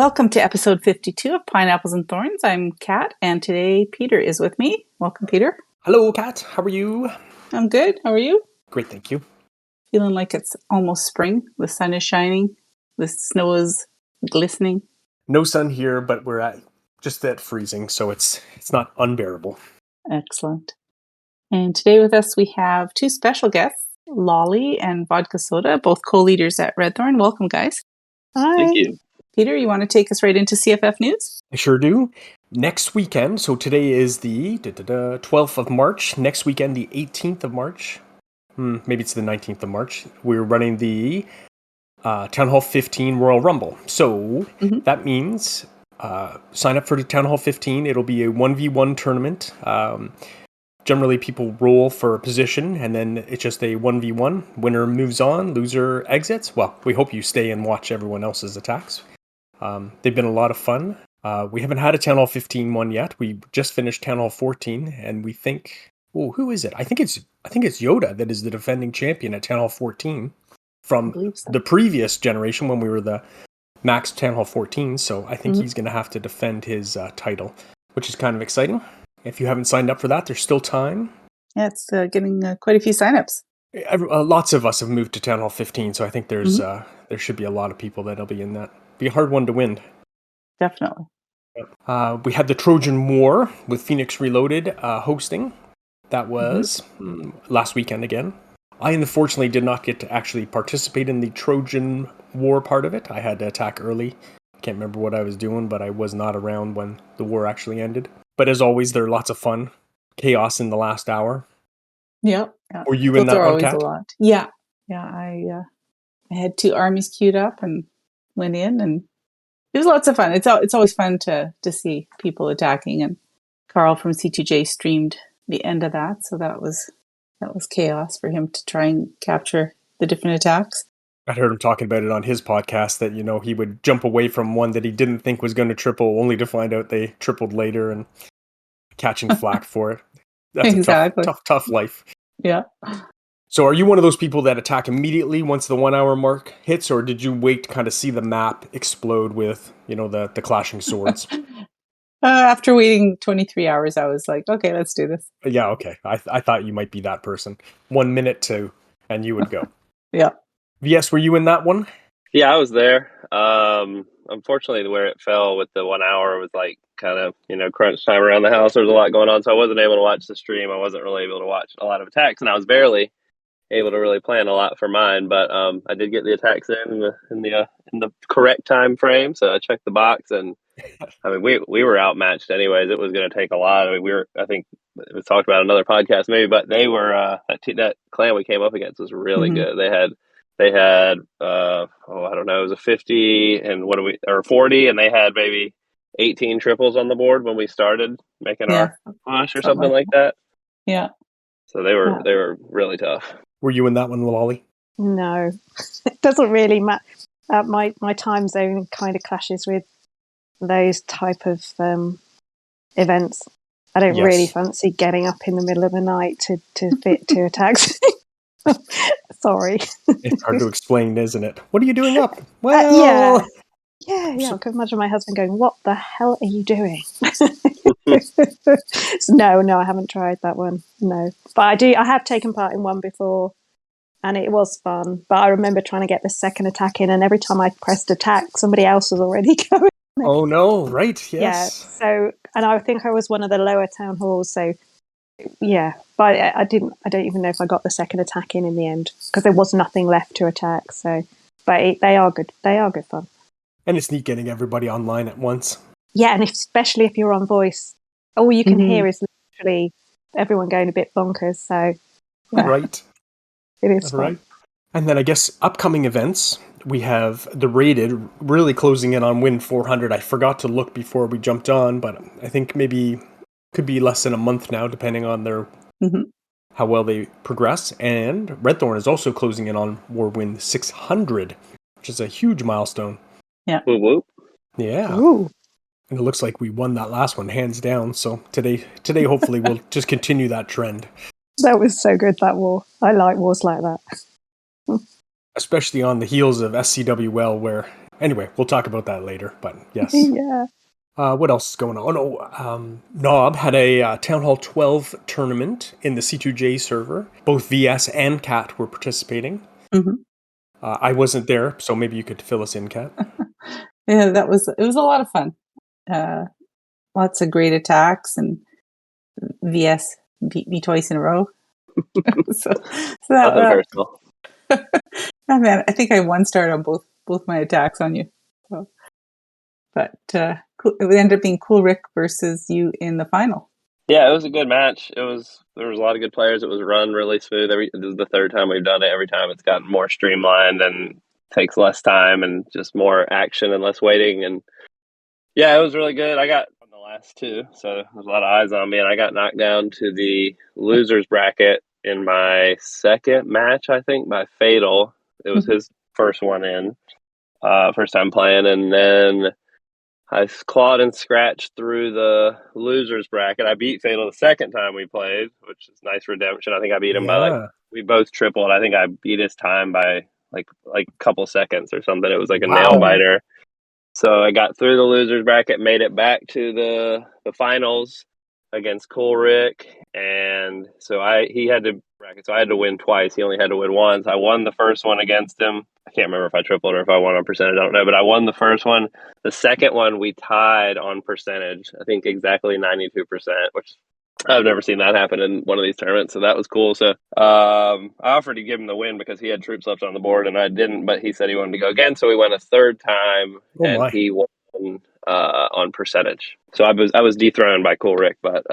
Welcome to episode 52 of Pineapples and Thorns. I'm Kat, and today Peter is with me. Welcome, Peter. Hello, Kat. How are you? I'm good. How are you? Great, thank you. Feeling like it's almost spring. The sun is shining. The snow is glistening. No sun here, but we're just at freezing, so it's not unbearable. Excellent. And today with us we have two special guests, Lolly and Vodka Soda, both co-leaders at Redthorn. Welcome, guys. Hi. Thank you. Peter, you want to take us right into CFF news? I sure do. Next weekend, so today is the 12th of March. Next weekend, the 18th of March. Maybe it's the 19th of March. We're running the Town Hall 15 Royal Rumble. So that means sign up for the Town Hall 15. It'll be a 1v1 tournament. Generally, people roll for a position, and then it's just a 1v1. Winner moves on, loser exits. Well, we hope you stay and watch everyone else's attacks. They've been a lot of fun. We haven't had a Town Hall 15 one yet. We just finished Town Hall 14, and we think, who is it? I think it's Yoda that is the defending champion at Town Hall 14 from the previous generation when we were the Max Town Hall 14. So I think he's going to have to defend his title, which is kind of exciting. If you haven't signed up for that, there's still time. Yeah, it's getting quite a few signups. Lots of us have moved to Town Hall 15, so I think there should be a lot of people that'll be in that. Be a hard one to win. Definitely. We had the Trojan War with Phoenix Reloaded hosting. That was last weekend again. I unfortunately did not get to actually participate in the Trojan War part of it. I had to attack early. Can't remember what I was doing, but I was not around when the war actually ended. But as always, there are lots of fun. Chaos in the last hour. Yep. Were you in that one, Kat? A lot. Yeah. I had two armies queued up and went in, and it was lots of fun. It's always fun to see people attacking, and Carl from C2J streamed the end of that, so that was chaos for him to try and capture the different attacks. I heard him talking about it on his podcast that, he would jump away from one that he didn't think was going to triple, only to find out they tripled later and catching flack for it. That's exactly. a tough life. Yeah. So are you one of those people that attack immediately once the 1 hour mark hits, or did you wait to kind of see the map explode with, the clashing swords? After waiting 23 hours, I was like, okay, let's do this. Yeah, okay. I thought you might be that person. 1 minute and you would go. Yeah. VS, were you in that one? Yeah, I was there. Unfortunately, where it fell with the 1 hour was like kind of, crunch time around the house. There was a lot going on, so I wasn't able to watch the stream. I wasn't really able to watch a lot of attacks, and I was barely able to really plan a lot for mine. But I did get the attacks in the correct time frame, so I checked the box, and I mean we were outmatched anyways. It was going to take a lot. I mean, I think it was talked about another podcast maybe, but they were that clan we came up against was really good. They had I don't know, it was a 50 and 40, and they had maybe 18 triples on the board when we started making our push or something like that. Yeah. So they were really tough. Were you in that one, Lolly? No, it doesn't really matter. My time zone kind of clashes with those type of events. I don't really fancy getting up in the middle of the night to fit two attacks. Sorry. It's hard to explain, isn't it? What are you doing up? Well, yeah. I can imagine my husband going, "What the hell are you doing?" No, I haven't tried that one. No, but I have taken part in one before, and it was fun. But I remember trying to get the second attack in, and every time I pressed attack, somebody else was already going. Oh no! Right? Yes. Yeah. So, and I think I was one of the lower town halls. So, yeah. But I don't even know if I got the second attack in the end because there was nothing left to attack. So, but they are good. They are good fun. And it's neat getting everybody online at once. Yeah, and especially if you're on voice, all you can hear is literally everyone going a bit bonkers. So, yeah. Right. It is fun. Right. And then I guess upcoming events, we have the Rated really closing in on Win 400. I forgot to look before we jumped on, but I think maybe could be less than a month now, depending on their how well they progress. And Redthorn is also closing in on War Win 600, which is a huge milestone. Yeah. Whoop, whoop. Yeah. Ooh. And it looks like we won that last one hands down. So today hopefully we'll just continue that trend. That was so good, that war. I like wars like that. Especially on the heels of SCWL, where Anyway, we'll talk about that later. But yes. Yeah. What else is going on? Oh, no. Knob had a Town Hall 12 tournament in the C2J server. Both VS and Kat were participating. Mm-hmm. I wasn't there, so maybe you could fill us in, Kat. Yeah, it was a lot of fun. Lots of great attacks, and VS beat me twice in a row. so Nothing personal. Oh man, I think I one starred on both my attacks on you. So, but it ended up being Cool Rick versus you in the final. Yeah, it was a good match. There was a lot of good players. It was run really smooth. This is the third time we've done it. Every time it's gotten more streamlined and takes less time and just more action and less waiting. And yeah, it was really good. I got on the last two, so there's a lot of eyes on me, and I got knocked down to the losers bracket in my second match, I think, by Fatal. It was his first one in, first time playing, and then I clawed and scratched through the losers bracket. I beat Fatal the second time we played, which is nice redemption. I think I beat him by we both tripled. I think I beat his time by like a couple seconds or something. It was like a nail biter. So I got through the losers bracket, made it back to the finals against Cool Rick, and so he had to bracket. So I had to win twice. He only had to win once. I won the first one against him. I can't remember if I tripled or if I won on percentage. I don't know, but I won the first one. The second one we tied on percentage. I think exactly 92%, which I've never seen that happen in one of these tournaments, so that was cool. So I offered to give him the win because he had troops left on the board, and I didn't, but he said he wanted to go again, so we went a third time, and he won on percentage. So I was dethroned by Cool Rick, but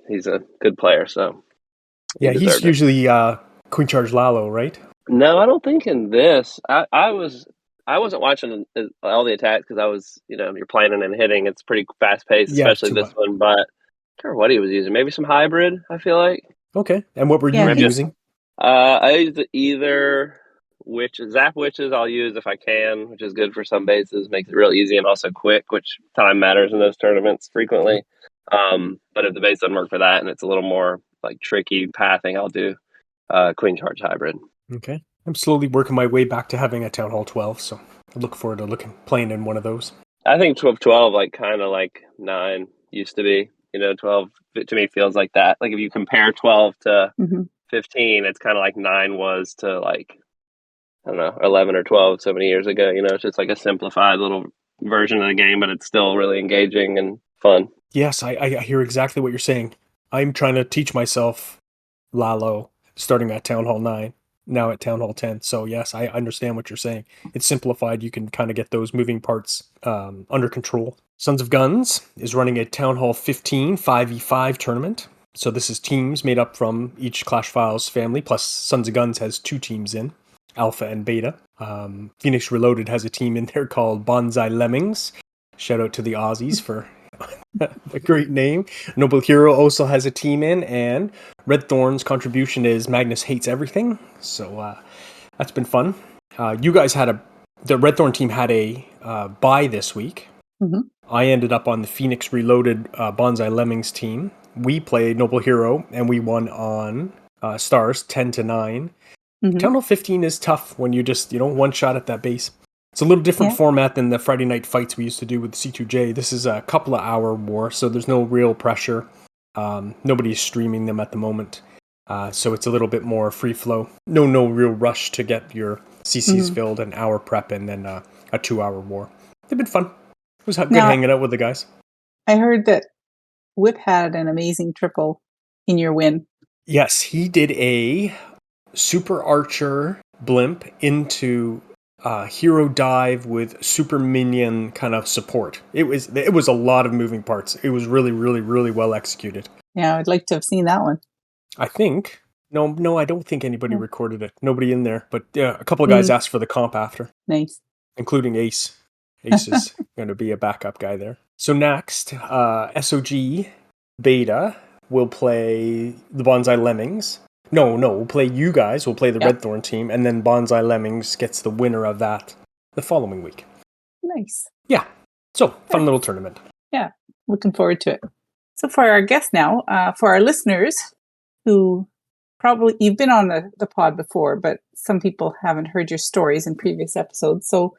he's a good player, so he's usually Queen Charge Lalo, right? No, I don't think in this. I wasn't watching all the attacks because I was, you're planning and hitting. It's pretty fast paced, especially this one, but I don't know what he was using. Maybe some hybrid, I feel like. Okay. And what were you using? I used either Zap Witches I'll use if I can, which is good for some bases, makes it real easy and also quick, which time matters in those tournaments frequently. But if the base doesn't work for that and it's a little more like tricky pathing, I'll do Queen Charge Hybrid. Okay. I'm slowly working my way back to having a Town Hall 12, so I look forward to playing in one of those. I think 12, like kind of like 9 used to be. 12 to me feels like that. Like if you compare 12 to 15, it's kind of like 9 was to like, I don't know, 11 or 12 so many years ago. It's just like a simplified little version of the game, but it's still really engaging and fun. Yes, I hear exactly what you're saying. I'm trying to teach myself Lalo, starting at Town Hall 9, now at Town Hall 10. So yes, I understand what you're saying. It's simplified. You can kind of get those moving parts under control. Sons of Guns is running a Town Hall 15 5v5 tournament. So this is teams made up from each Clash Files family, plus Sons of Guns has 2 teams in, Alpha and Beta. Phoenix Reloaded has a team in there called Bonsai Lemmings. Shout out to the Aussies for a great name. Noble Hero also has a team in, and Red Thorn's contribution is Magnus Hates Everything. So that's been fun. You guys the Red Thorn team had a bye this week. Mm-hmm. I ended up on the Phoenix Reloaded Bonsai Lemmings team. We played Noble Hero, and we won on stars 10-9. Mm-hmm. Town Hall 15 is tough when you just, one shot at that base. It's a little different format than the Friday night fights we used to do with C2J. This is a couple of hour war, so there's no real pressure. Nobody's streaming them at the moment. So it's a little bit more free flow. No real rush to get your CCs filled, an hour prep, and then a 2-hour war. They've been fun. It was good hanging out with the guys. I heard that Whip had an amazing triple in your win. Yes, he did a Super Archer blimp into hero dive with super minion kind of support. It was a lot of moving parts. It was really, really, really well executed. Yeah, I'd like to have seen that one. I think. No, I don't think anybody recorded it. Nobody in there. But yeah, a couple of guys asked for the comp after. Nice. Including Ace. Ace is going to be a backup guy there. So next, SOG Beta will play the Bonsai Lemmings. No, we'll play you guys. We'll play the Red Thorn team, and then Bonsai Lemmings gets the winner of that the following week. Nice. Yeah. So, fun little tournament. Yeah, looking forward to it. So for our guests now, for our listeners who probably, you've been on the pod before, but some people haven't heard your stories in previous episodes. So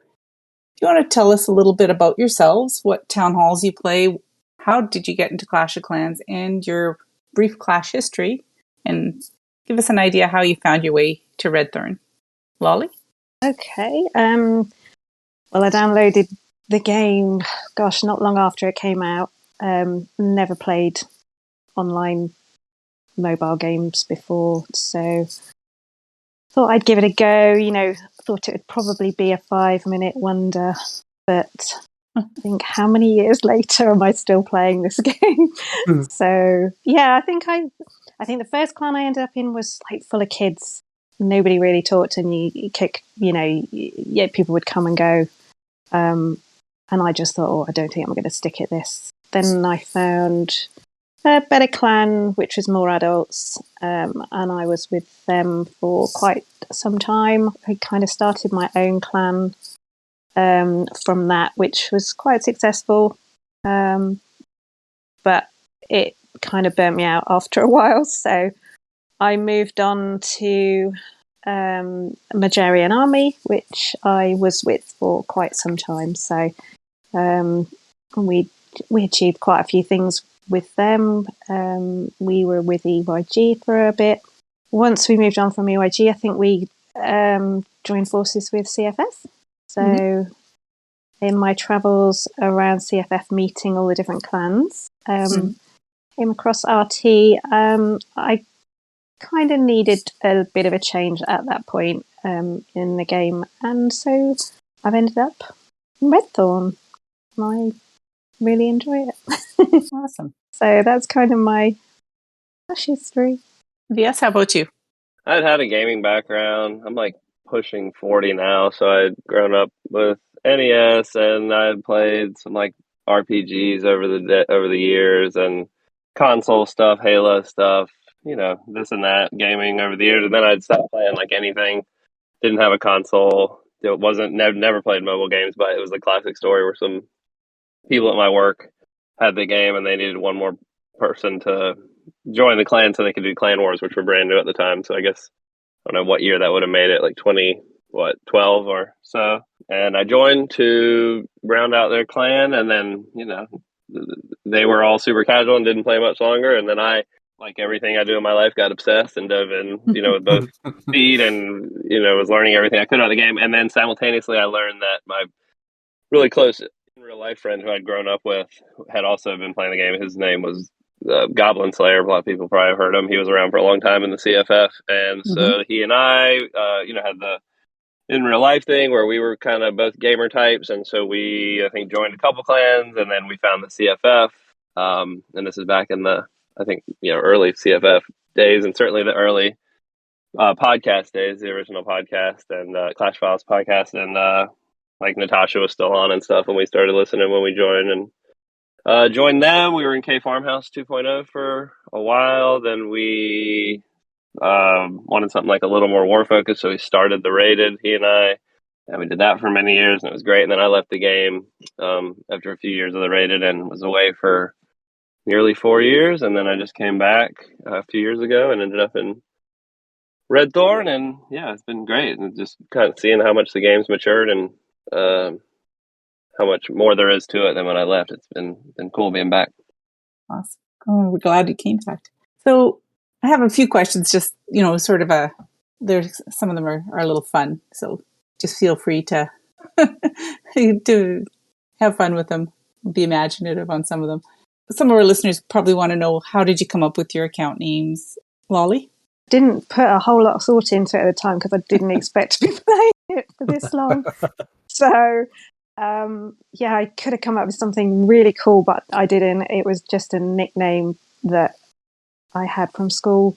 you want to tell us a little bit about yourselves, what town halls you play, how did you get into Clash of Clans, and your brief Clash history, and give us an idea how you found your way to Redthorn. Lolly? Okay. Well, I downloaded the game, not long after it came out. Never played online mobile games before, so thought I'd give it a go. Thought it would probably be a 5-minute wonder, but I think how many years later am I still playing this game? So yeah, I think the first clan I ended up in was like full of kids. Nobody really talked, and you kick. People would come and go, and I just thought, oh, I don't think I'm going to stick at this. Then I found a better clan, which was more adults, and I was with them for quite some time. I kind of started my own clan from that, which was quite successful, but it kind of burnt me out after a while. So I moved on to Majarian Army, which I was with for quite some time. So we achieved quite a few things with them. We were with EYG for a bit. Once we moved on from EYG, I think we joined forces with CFF. So in my travels around CFF, meeting all the different clans, came across RT. I kind of needed a bit of a change at that point in the game, and so I've ended up in Redthorn, and I really enjoy it. Awesome. So that's kind of my history. Yes, how about you? I'd had a gaming background. I'm like pushing 40 now, so I'd grown up with NES, and I'd played some like RPGs over the years, and console stuff, Halo stuff, this and that, gaming over the years. And then I'd stop playing like anything. Didn't have a console. It wasn't never played mobile games, but it was a classic story where some people at my work had the game, and they needed one more person to join the clan so they could do Clan Wars, which were brand new at the time. So I guess I don't know what year that would have made it, like 12 or so. And I joined to round out their clan, and then they were all super casual and didn't play much longer. And then I, like everything I do in my life, got obsessed and dove in, with both speed and was learning everything I could out of the game. And then simultaneously, I learned that my really close real life friend who I'd grown up with had also been playing the game. His name was Goblin Slayer. A lot of people probably have heard him. He was around for a long time in the CFF, and so he and I, had the in real life thing where we were kind of both gamer types, and so we I think joined a couple clans, and then we found the CFF. And this is back in the early CFF days, and certainly the early podcast days, the original podcast and Clash Files podcast, and like Natasha was still on and stuff when we started listening when we joined, and joined them. We were in K Farmhouse 2.0 for a while. Then we wanted something like a little more war focused, so we started the Rated, he and we did that for many years, and it was great. And then I left the game after a few years of the Rated and was away for nearly 4 years, and then I just came back a few years ago and ended up in Redthorn, and yeah, it's been great. And just kind of seeing how much the game's matured and how much more there is to it than when I left. It's been cool being back. Awesome. Oh, we're glad you came back. So I have a few questions, just, sort of there's some of them are a little fun. So just feel free to, to have fun with them, be imaginative on some of them. Some of our listeners probably want to know, how did you come up with your account names? Lolly? Didn't put a whole lot of thought into it at the time because I didn't expect to be playing it for this long. So, I could have come up with something really cool, but I didn't. It was just a nickname that I had from school,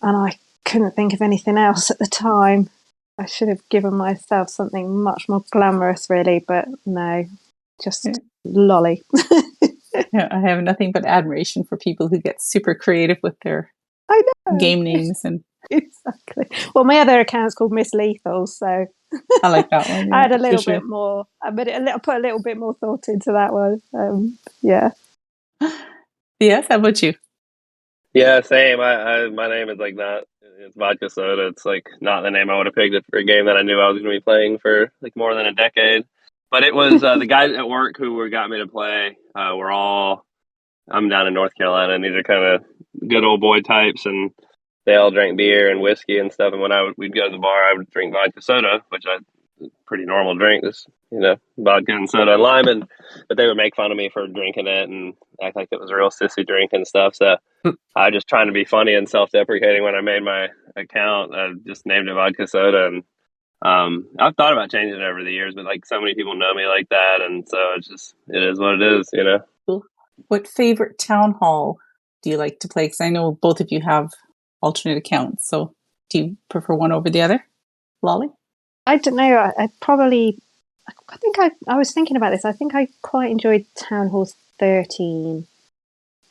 and I couldn't think of anything else at the time. I should have given myself something much more glamorous, really, but no, just Lolly. Yeah, I have nothing but admiration for people who get super creative with their game names. And exactly. Well, my other account's called Miss Lethal, so I like that one. Yeah, I had a little bit more. I put a little bit more thought into that one. Yeah. Yes. How about you? Yeah, same. I my name is like not. It's vodka soda. It's like not the name I would have picked for a game that I knew I was going to be playing for like more than a decade. But it was the guys at work who got me to play. I'm down in North Carolina, and these are kind of good old boy types, and they all drank beer and whiskey and stuff. And when we'd go to the bar, I would drink vodka soda, which I pretty normal drink, just vodka and soda and lime. But they would make fun of me for drinking it and act like it was a real sissy drink and stuff. So I was just trying to be funny and self-deprecating when I made my account. I just named it vodka soda, and I've thought about changing it over the years, but like so many people know me like that, and so it is what it is. Cool. What favorite town hall do you like to play? Because I know both of you have alternate accounts, so do you prefer one over the other? Lolly? I don't know. I think I was thinking about this. I think I quite enjoyed Town Hall 13.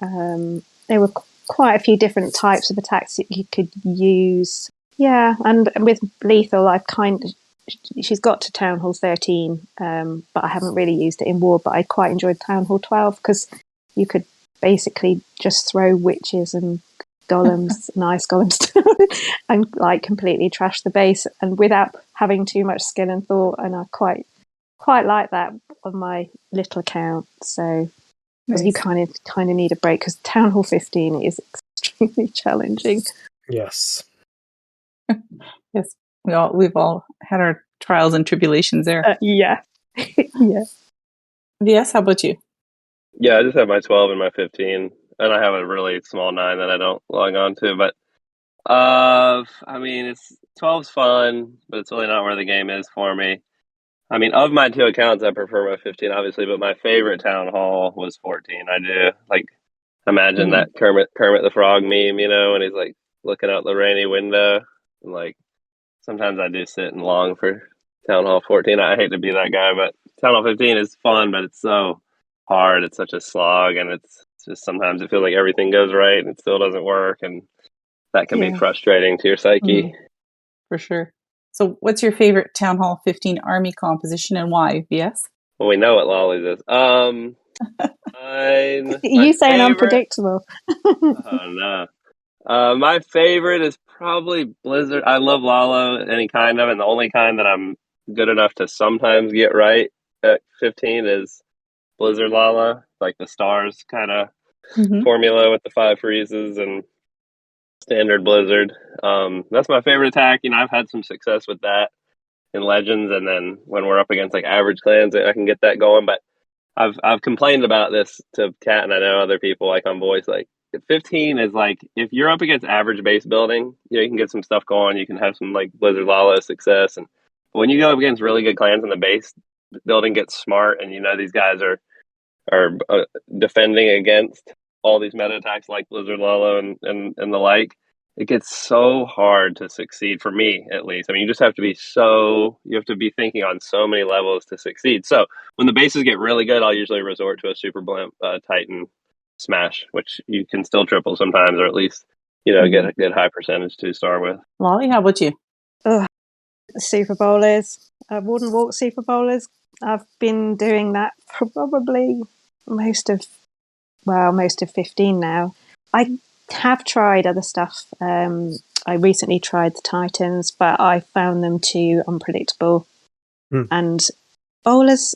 There were quite a few different types of attacks that you could use. Yeah, and with Lethal, she's got to Town Hall 13, but I haven't really used it in War. But I quite enjoyed Town Hall 12 because you could basically just throw witches and golems and ice golems and like completely trash the base, and without having too much skill and thought. And I quite like that on my little account. So nice. You kind of need a break because Town Hall 15 is extremely challenging. Yes. Yes, we've all had our trials and tribulations there. Yeah. Yeah. VS, how about you? Yeah, I just have my 12 and my 15, and I have a really small 9 that I don't log on to. But I mean, 12's fun, but it's really not where the game is for me. I mean, of my 2 accounts, I prefer my 15, obviously, but my favorite town hall was 14. I do imagine that Kermit the Frog meme, and he's like looking out the rainy window, and like sometimes I do sit and long for town hall 14. I hate to be that guy, but town hall 15 is fun, but it's so hard. It's such a slog, and it's just sometimes it feels like everything goes right and it still doesn't work, and that can be frustrating to your psyche. For sure. So what's your favorite Town Hall 15 army composition and why, VS? Well, we know what Lolly's is. You saying unpredictable. Oh, no. My favorite is probably Blizzard. I love Lalo, any kind of it, and the only kind that I'm good enough to sometimes get right at 15 is Blizzard Lala, like the stars kind of formula with the 5 freezes and standard Blizzard. That's my favorite attack. I've had some success with that in Legends, and then when we're up against like average clans, I can get that going. But I've complained about this to Kat, and I know other people like on voice. Like 15 is like if you're up against average base building, you can get some stuff going. You can have some like Blizzard Lala success, and when you go up against really good clans and the base building gets smart, and these guys are defending against all these meta attacks like Blizzard Lala and the like, it gets so hard to succeed, for me at least. I mean, you have to be thinking on so many levels to succeed. So when the bases get really good, I'll usually resort to a Super Blimp Titan smash, which you can still triple sometimes, or at least get a good high percentage to start with. Lolly, how about you? Super Bowlers, Warden Walk Super Bowlers. I've been doing that for probably most of 15 now. I have tried other stuff. I recently tried the Titans, but I found them too unpredictable. And bowlers,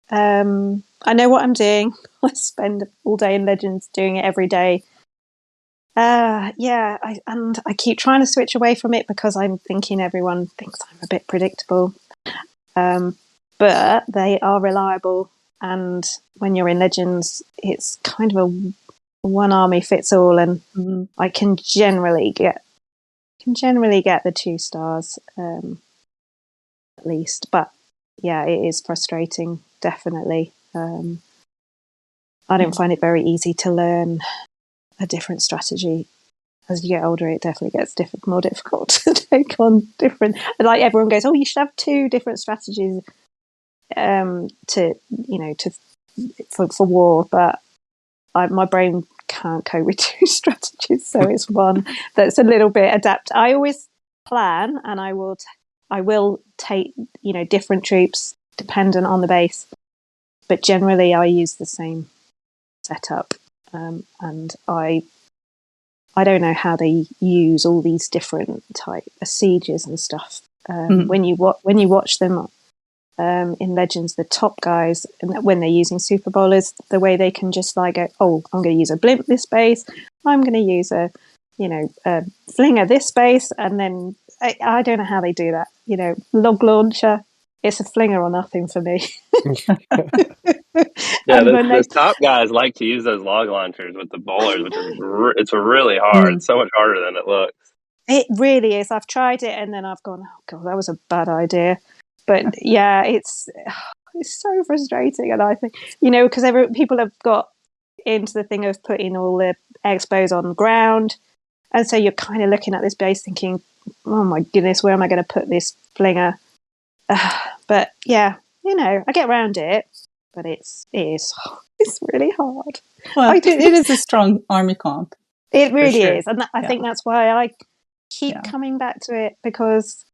I know what I'm doing. I spend all day in Legends doing it every day. I keep trying to switch away from it because I'm thinking everyone thinks I'm a bit predictable. But they are reliable, and when you're in Legends, it's kind of a one army fits all, and I can generally get the 2 stars at least. But yeah, it is frustrating, definitely. I don't find it very easy to learn a different strategy. As you get older, it definitely gets more difficult to take on different. Like everyone goes, "Oh, you should have 2 different strategies." For war, but my brain can't cope with 2 strategies, so it's one that's a little bit adapt. I always plan, and I will take different troops dependent on the base, but generally I use the same setup, and I don't know how they use all these different type of sieges and stuff. When you watch them in Legends, the top guys, and when they're using Super Bowlers, the way they can just like go, oh, I'm going to use a blimp this base, I'm going to use a flinger this base, and then I don't know how they do that. Log launcher, it's a flinger or nothing for me. Yeah, those top guys like to use those log launchers with the bowlers, which is it's really hard. It's so much harder than it looks. It really is. I've tried it and then I've gone, oh god, that was a bad idea. But yeah, it's so frustrating. And I think, because people have got into the thing of putting all the expos on the ground. And so you're kind of looking at this base thinking, oh my goodness, where am I going to put this flinger? But yeah, I get around it, but it's really hard. Well, it is a strong army comp. It really is. And I think that's why I keep coming back to it, because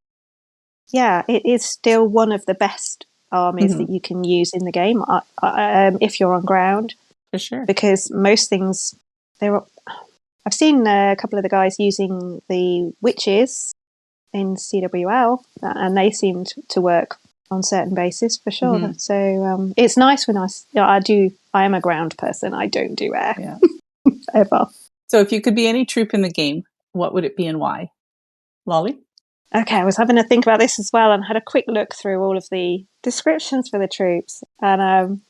it is still one of the best armies that you can use in the game if you're on ground. For sure. Because most things, I've seen a couple of the guys using the witches in CWL, and they seemed to work on certain bases for sure. So it's nice when I am a ground person. I don't do air ever. So if you could be any troop in the game, what would it be and why? Lolly? Okay, I was having to think about this as well and had a quick look through all of the descriptions for the troops. And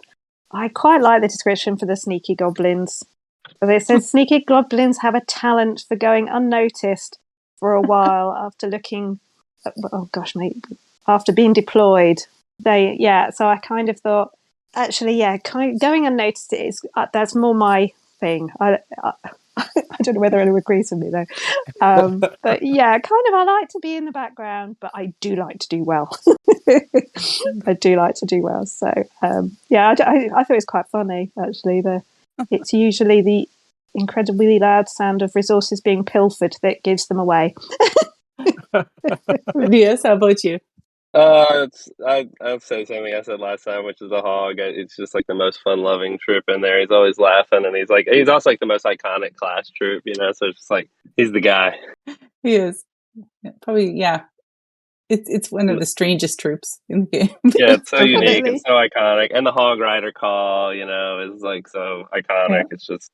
I quite like the description for the sneaky goblins. It says sneaky goblins have a talent for going unnoticed for a while after after being deployed. So I kind of thought, actually, going unnoticed that's more my thing. I don't know whether anyone agrees with me though. But I like to be in the background, but I do like to do well. I do like to do well. So I thought it was quite funny actually. It's usually the incredibly loud sound of resources being pilfered that gives them away. Yes, how about you? I'll say the same thing I said last time, which is a hog. It's just like the most fun-loving troop in there. He's always laughing, and he's also like the most iconic class troop, So it's just like he's the guy. He is probably It's one of the strangest troops in the game. Yeah, it's so unique and so iconic, and the Hog Rider call, is like so iconic. Yeah. It's just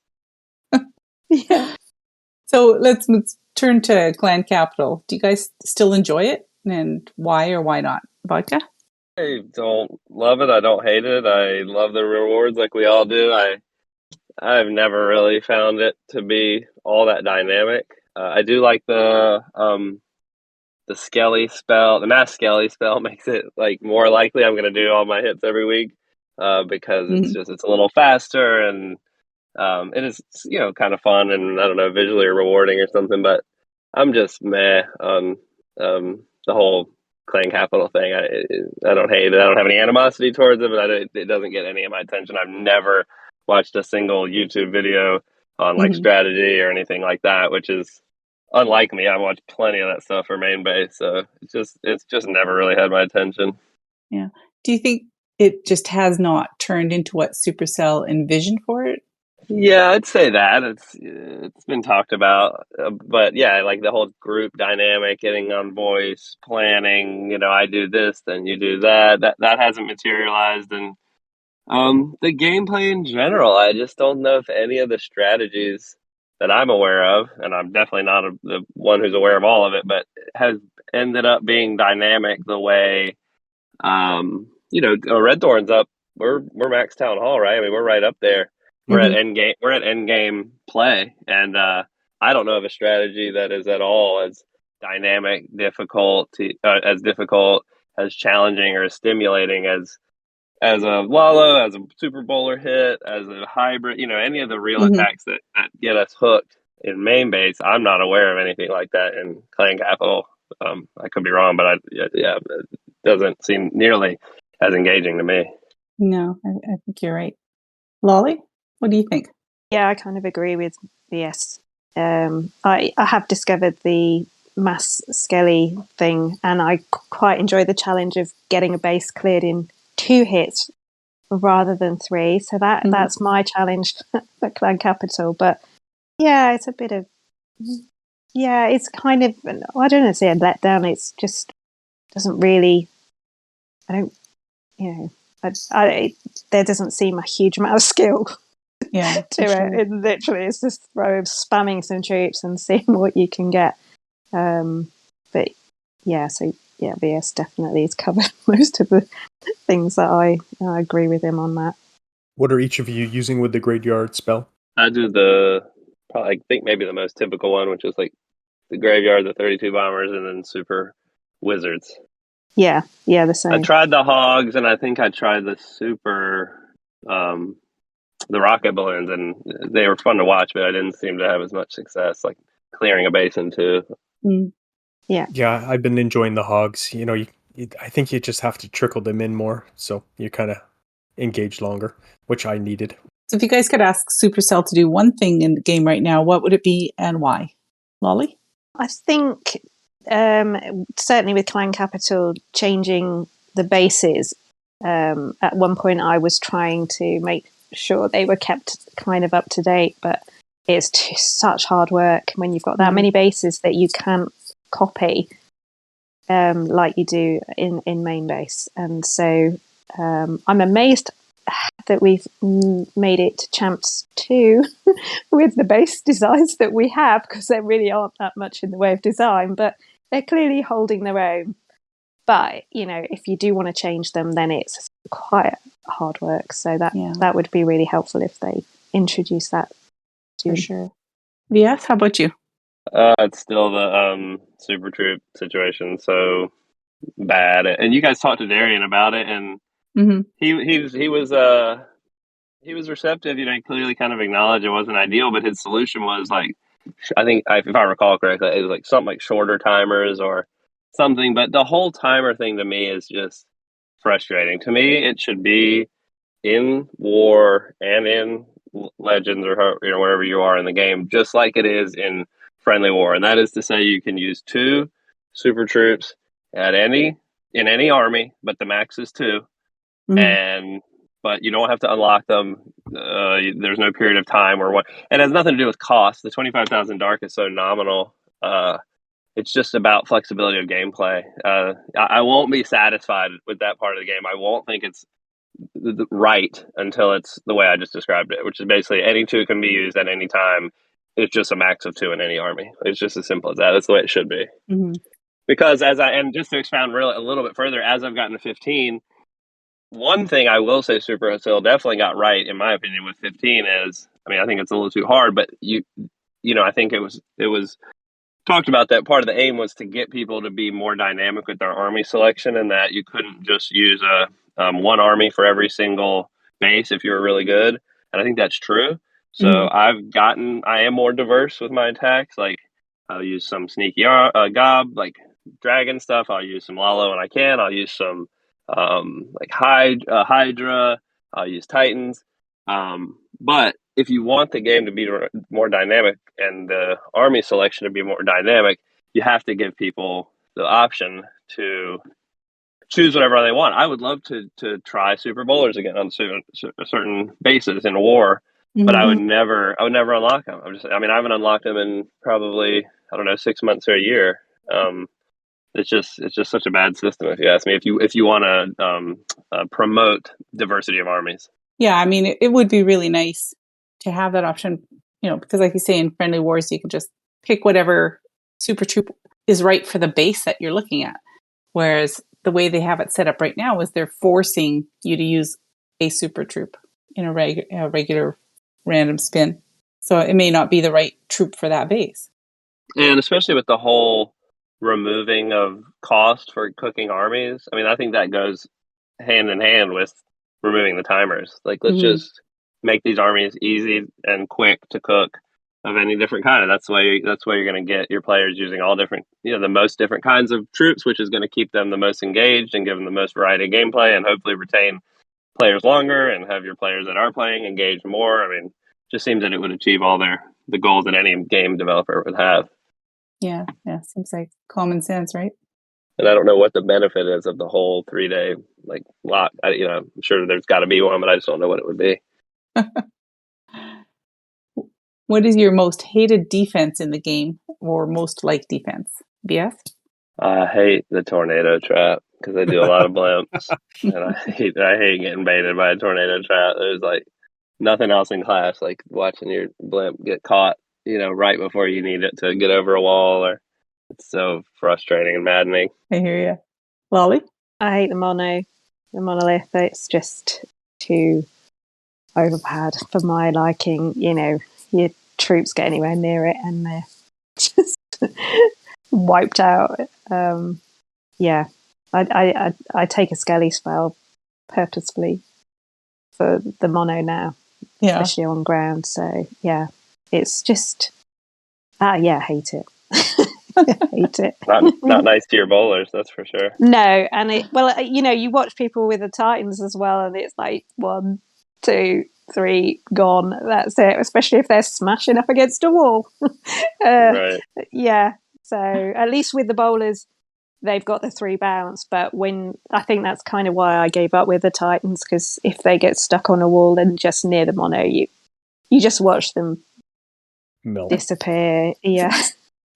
So let's turn to Clan Capital. Do you guys still enjoy it? And why or why not? Vodka? I don't love it. I don't hate it. I love the rewards like we all do. I've never really found it to be all that dynamic. I do like the Skelly spell. The Mass Skelly spell makes it like more likely I'm going to do all my hits every week because it's a little faster and it is kind of fun and I don't know, visually rewarding or something. But I'm just meh on the whole Clan Capital thing. I don't hate it. I don't have any animosity towards it, but it doesn't get any of my attention. I've never watched a single YouTube video on like strategy or anything like that, which is unlike me. I've watched plenty of that stuff for main base, so it's just never really had my attention. Yeah. Do you think it just has not turned into what Supercell envisioned for it? Yeah, I'd say that it's been talked about, but yeah, like the whole group dynamic, getting on voice, planning. I do this, then you do that. That hasn't materialized, and the gameplay in general, I just don't know if any of the strategies that I'm aware of, and I'm definitely not the one who's aware of all of it, but has ended up being dynamic the way, Red Thorn's up. We're Max Town Hall, right? I mean, we're right up there. We're at end game. We're at end game play, and I don't know of a strategy that is at all as dynamic, as difficult, as challenging, or as stimulating as a Lalo, as a Super Bowler hit, as a hybrid. Any of the real attacks that get us hooked in main base. I'm not aware of anything like that in Clan Capital. I could be wrong, but it doesn't seem nearly as engaging to me. No, I think you're right. Lolly? What do you think? Yeah, I kind of agree with yes. I have discovered the Mass Skelly thing, and I quite enjoy the challenge of getting a base cleared in 2 hits rather than 3. So that's my challenge at Clan Capital. But yeah, it's a bit of it's kind of, I don't know, say a letdown. It's just doesn't really. there doesn't seem a huge amount of skill Yeah, to it. sure. It literally is just spamming some troops and seeing what you can get. But VS definitely has covered most of the things that I agree with him on that. What are each of you using with the Graveyard spell? I do I think maybe the most typical one, which is like the Graveyard, the 32 Bombers, and then Super Wizards. Yeah, the same. I tried the Hogs, and I think I tried the Super, the Rocket Balloons, and they were fun to watch, but I didn't seem to have as much success, like clearing a basin too. Yeah, I've been enjoying the Hogs. I think you just have to trickle them in more, so you kind of engage longer, which I needed. So if you guys could ask Supercell to do one thing in the game right now, what would it be and why? Lolly? I think certainly with Clan Capital changing the bases, at one point I was trying to make sure they were kept kind of up to date, but it's just such hard work when you've got that many bases that you can't copy like you do in main base. And so I'm amazed that we've made it to Champs 2 with the base designs that we have, because there really aren't that much in the way of design, but they're clearly holding their own. But, if you do want to change them, then it's quite hard work. So that would be really helpful if they introduce that. For sure. VS, how about you? It's still the Super Troop situation, so bad. And you guys talked to Darian about it, and he was receptive. He clearly kind of acknowledged it wasn't ideal, but his solution was like, I think if I recall correctly, it was like something like shorter timers or something. But the whole timer thing to me is just frustrating. To me, it should be in War and in Legends or wherever you are in the game, just like it is in Friendly War, and that is to say, you can use 2 super troops in any army, but the max is 2, but you don't have to unlock them. There's no period of time or what. It has nothing to do with cost. The 25,000 dark is so nominal. It's just about flexibility of gameplay. I won't be satisfied with that part of the game. I won't think it's right until it's the way I just described it, which is basically any 2 can be used at any time. It's just a max of 2 in any army. It's just as simple as that. That's the way it should be. Because and just to expound really a little bit further, as I've gotten to 15, one thing I will say Supercell definitely got right, in my opinion, with 15 is, I think it's a little too hard, but I think it was talked about that part of the aim was to get people to be more dynamic with their army selection, and that you couldn't just use one army for every single base if you were really good. And I think that's true. So I am more diverse with my attacks. Like, I'll use some sneaky gob, like dragon stuff. I'll use some Lalo when I can. I'll use some like Hydra. I'll use Titans. But if you want the game to be more dynamic and the army selection to be more dynamic, you have to give people the option to choose whatever they want. I would love to try Super Bowlers again on certain bases in War, but I would never unlock them. I haven't unlocked them in probably, 6 months or a year. It's just such a bad system, if you ask me. If you want to promote diversity of armies. Yeah, it would be really nice to have that option, because like you say, in Friendly Wars, you can just pick whatever super troop is right for the base that you're looking at. Whereas the way they have it set up right now is they're forcing you to use a super troop in a regular random spin. So it may not be the right troop for that base. And especially with the whole removing of cost for cooking armies, I think that goes hand in hand with removing the timers. Like, let's just make these armies easy and quick to cook of any different kind. And that's why you're going to get your players using all different, the most different kinds of troops, which is going to keep them the most engaged and give them the most variety of gameplay, and hopefully retain players longer and have your players that are playing engage more. Just seems that it would achieve all the goals that any game developer would have. Yeah, seems like common sense, right? And I don't know what the benefit is of the whole 3-day lock. I'm sure there's got to be one, but I just don't know what it would be. What is your most hated defense in the game, or most liked defense? BS? I hate the tornado trap. because I do a lot of blimps, and I hate getting baited by a tornado trout. There's like nothing else in class like watching your blimp get caught, right before you need it to get over a wall, or it's so frustrating and maddening. I hear you. Lolly? I hate the monolith. It's just too overpowered for my liking. Your troops get anywhere near it and they're just wiped out. Yeah, I take a skelly spell purposefully for the mono now, especially on ground. So yeah, it's just hate it. Hate it. Not nice to your bowlers, that's for sure. No, and you watch people with the Titans as well, and it's like 1, 2, 3 gone. That's it. Especially if they're smashing up against a wall. Right. Yeah. So at least with the bowlers, they've got the 3 bounce. But I think that's kind of why I gave up with the Titans, because if they get stuck on a wall and just near the mono, you just watch them disappear. Yeah.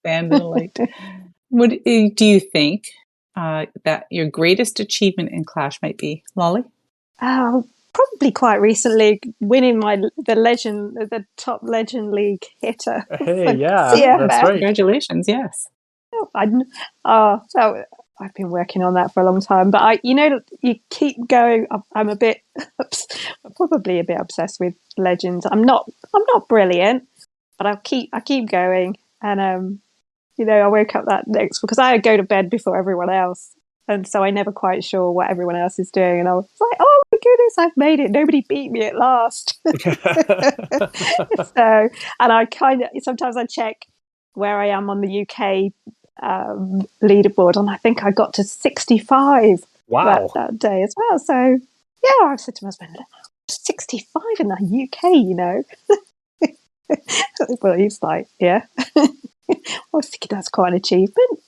Stand in the light. What do you think that your greatest achievement in Clash might be, Lolly? Probably quite recently, winning the top legend league hitter. Hey, yeah, that's right. Congratulations! Yes. I've been working on that for a long time, but you keep going. I'm probably a bit obsessed with legends. I'm not brilliant, but I keep going, and I woke up that next because I go to bed before everyone else. And so I never quite sure what everyone else is doing. And I was like, oh my goodness, I've made it. Nobody beat me at last. And I sometimes I check where I am on the UK leaderboard. And I think I got to 65 that day as well. So yeah, I said to my husband, 65 in the UK, Well, he's like, yeah. I was thinking that's quite an achievement.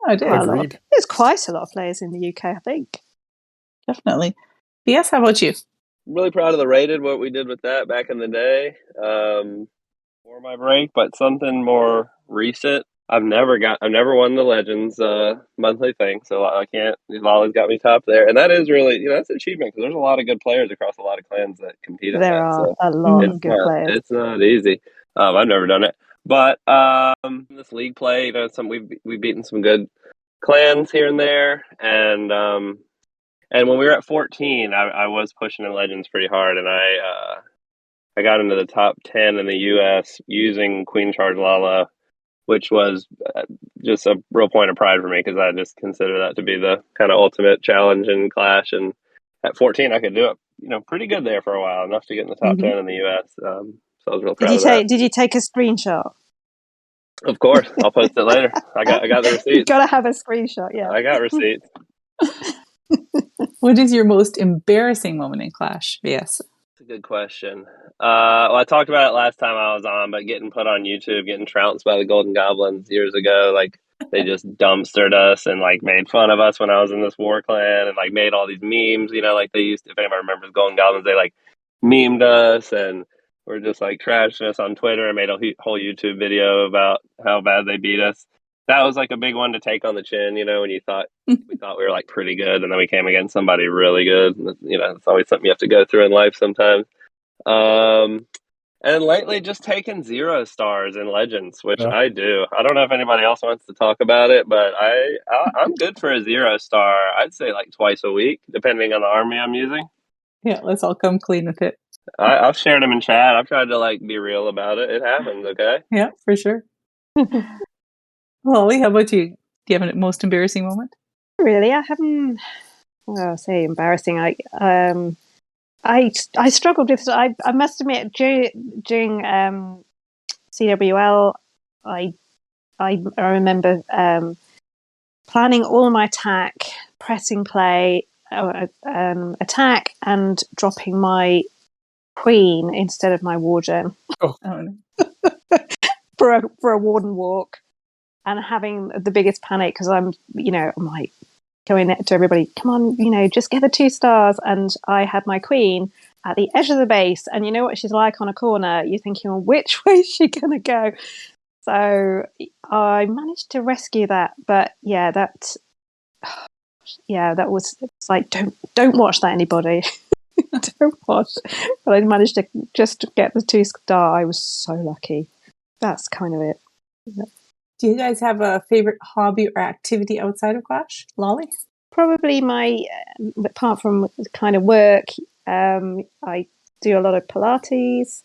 I did. Agreed. There's quite a lot of players in the UK, I think. Definitely. Yes, how about you? I'm really proud of the rated, what we did with that back in the day for my break, but something more recent. I've never won the Legends monthly thing, so I can't. Lolly's got me top there, and that is really, that's an achievement because there's a lot of good players across a lot of clans that compete. There are a lot of good players. It's not easy. I've never done it. But this league play, we've beaten some good clans here and there, and when we were at 14, I was pushing in Legends pretty hard, and I got into the top 10 in the U.S. using Queen Charge Lala, which was just a real point of pride for me because I just consider that to be the kind of ultimate challenge in Clash. And at 14, I could do it, pretty good there for a while, enough to get in the top 10 in the U.S. So I was real proud of that. Did you take a screenshot? Of course, I'll post it later. I got the receipts. You gotta have a screenshot, yeah. I got receipts. What is your most embarrassing moment in Clash? Yes, that's a good question. Well, I talked about it last time I was on, but getting put on YouTube, getting trounced by the Golden Goblins years ago, like they just dumpstered us and like made fun of us when I was in this war clan and like made all these memes. Like they used to, if anybody remembers Golden Goblins, they like memed us and were just like trashing us on Twitter and made a whole YouTube video about how bad they beat us. That was like a big one to take on the chin, when we thought we were like pretty good, and then we came against somebody really good. It's always something you have to go through in life sometimes. And lately, just taking 0 stars in Legends, which I do. I don't know if anybody else wants to talk about it, but I'm good for a 0 star. I'd say like twice a week, depending on the army I'm using. Yeah, let's all come clean with it. I've shared them in chat. I've tried to like be real about it. It happens, okay? Yeah, for sure. Lolly, how about you? Do you have a most embarrassing moment? Really, I haven't. Well, I'll say embarrassing. I struggled with. I must admit, during CWL, I remember planning all my attack, pressing play, attack, and dropping my queen instead of my warden. Oh no. for a warden walk. And having the biggest panic because I'm like going to everybody, come on, just get the 2 stars. And I had my queen at the edge of the base, and you know what she's like on a corner. You're thinking, well, which way is she going to go? So I managed to rescue that, but yeah, it's like don't watch that, anybody. Don't watch. But I managed to just get the 2-star. I was so lucky. That's kind of it. Do you guys have a favorite hobby or activity outside of Clash, Lolly? Probably my, apart from kind of work, I do a lot of Pilates.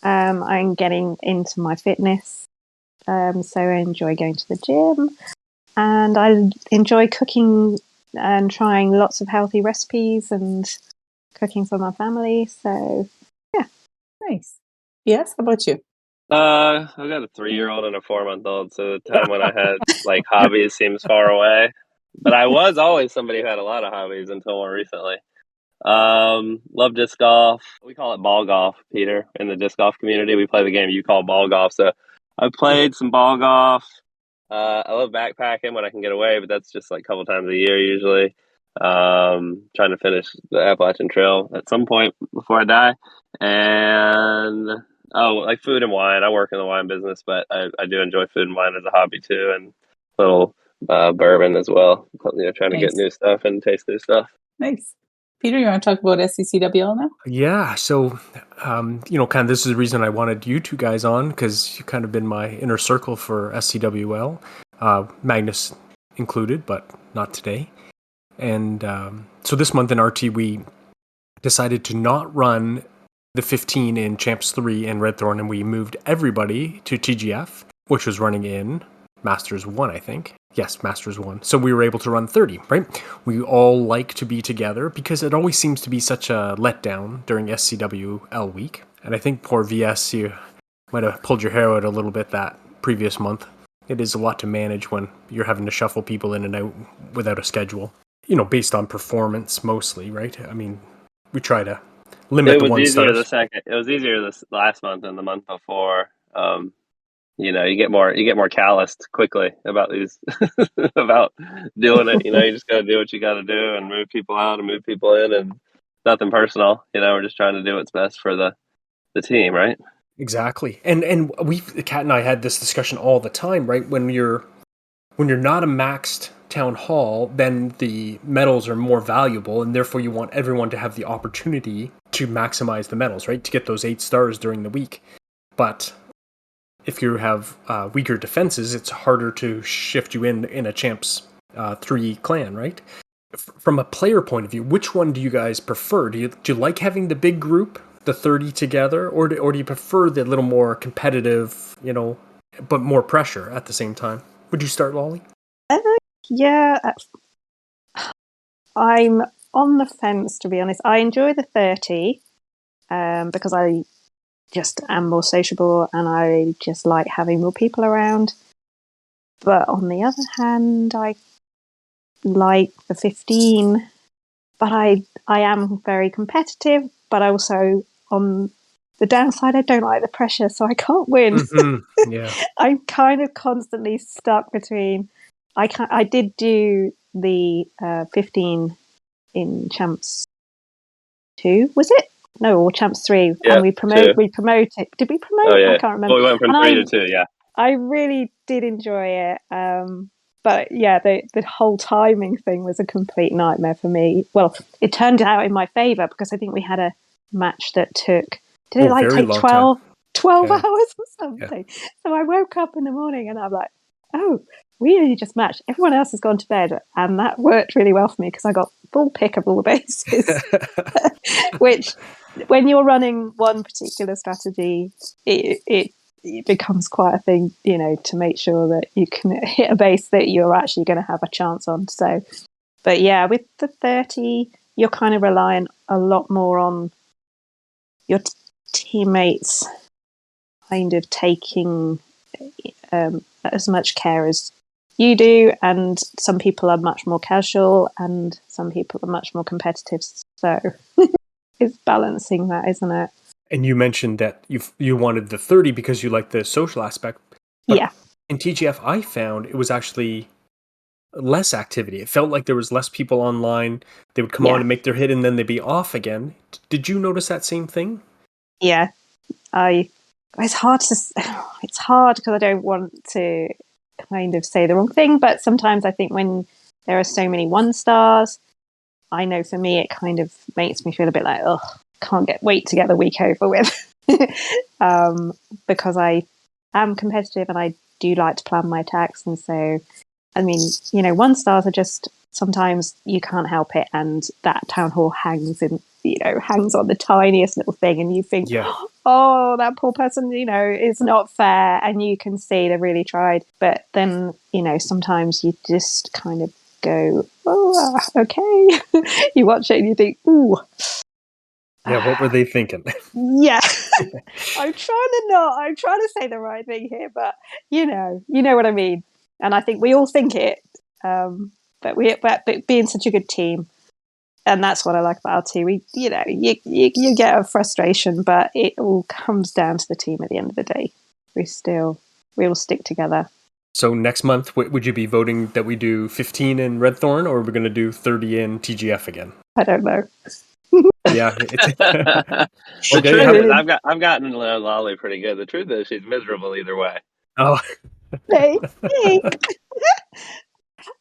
I'm getting into my fitness. So I enjoy going to the gym. And I enjoy cooking and trying lots of healthy recipes and cooking for my family. So, yeah. Nice. Yes, how about you? I've got a 3-year-old and a 4-month-old, so the time when I had like hobbies seems far away. But I was always somebody who had a lot of hobbies until more recently. Love disc golf. We call it ball golf, Peter. In the disc golf community, we play the game you call ball golf. So I played some ball golf. I love backpacking when I can get away, but that's just like a couple times a year usually. Trying to finish the Appalachian Trail at some point before I die. And like food and wine. I work in the wine business, but I do enjoy food and wine as a hobby too, and little bourbon as well. Trying to get Nice. new stuff and taste new stuff. Nice. Peter, you want to talk about SCCWL now? Yeah, so, kind of this is the reason I wanted you two guys on, because you've kind of been my inner circle for SCWL, Magnus included, but not today. And so this month in RT, we decided to not run the 15 in Champs 3 and Redthorn, and we moved everybody to TGF, which was running in Masters 1, I think. Yes, Masters 1. So we were able to run 30, right? We all like to be together because it always seems to be such a letdown during SCWL week. And I think poor VS, you might have pulled your hair out a little bit that previous month. It is a lot to manage when you're having to shuffle people in and out without a schedule. Based on performance mostly, right? I mean, we try to limit the one stars. It was easier this last month than the month before. You get more calloused quickly about these about doing it. You just got to do what you got to do and move people out and move people in, and nothing personal. We're just trying to do what's best for the team, right? Exactly. And Kat and I had this discussion all the time, right? When you're not a maxed town hall, then the medals are more valuable, and therefore you want everyone to have the opportunity to maximize the medals, right? To get those 8 stars during the week. But if you have weaker defenses, it's harder to shift you in a Champs 3 clan, right? From a player point of view, which one do you guys prefer? Do you like having the big group, the 30 together, or do you prefer the little more competitive, but more pressure at the same time? Would you start, Lolly? Yeah, I'm on the fence, to be honest. I enjoy the 30 because I just am more sociable and I just like having more people around. But on the other hand, I like the 15, but I am very competitive, but also on the downside, I don't like the pressure, so I can't win. Mm-hmm. Yeah. I'm kind of constantly stuck between. I did do the 15 in Champs 2, was it? No, or Champs 3, yeah, and we promoted. Did we promote? Oh, yeah. I can't remember. Well, we went from 3 to 2, yeah. I really did enjoy it. But yeah, the whole timing thing was a complete nightmare for me. Well, it turned out in my favour because I think we had a match that took, take 12 hours or something? Yeah. So I woke up in the morning and I'm like, oh, we only just matched. Everyone else has gone to bed. And that worked really well for me because I got full pick of all the bases. Which, when you're running one particular strategy, it becomes quite a thing, to make sure that you can hit a base that you're actually going to have a chance on. So, but yeah, with the 30, you're kind of relying a lot more on your teammates kind of taking as much care as you do, and some people are much more casual and some people are much more competitive. So it's balancing that, isn't it? And you mentioned that you wanted the 30 because you like the social aspect. But yeah. In TGF, I found it was actually less activity. It felt like there was less people online. They would come on and make their hit and then they'd be off again. Did you notice that same thing? Yeah. It's hard because I don't want to kind of say the wrong thing, but sometimes I think when There are so many 1-stars. I know for me, it kind of makes me feel a bit like, oh, can't wait to get the week over with. Because I am competitive and I do like to plan my attacks. And so, I mean, 1-stars are just, sometimes you can't help it. And that town hall hangs on the tiniest little thing. And you think, oh, that poor person, is not fair. And you can see they really tried. But then, sometimes you just kind of go, oh, okay. You watch it and you think, ooh. Yeah, what were they thinking? Yeah. I'm trying to say the right thing here, but you know what I mean. And I think we all think it, but being such a good team, and that's what I like about our team. We, you get a frustration, but it all comes down to the team at the end of the day. We all stick together. So next month, would you be voting that we do 15 in Redthorn, or are we going to do 30 in TGF again? I don't know. Yeah. The truth is, I've gotten Lolly pretty good. The truth is, she's miserable either way. Oh.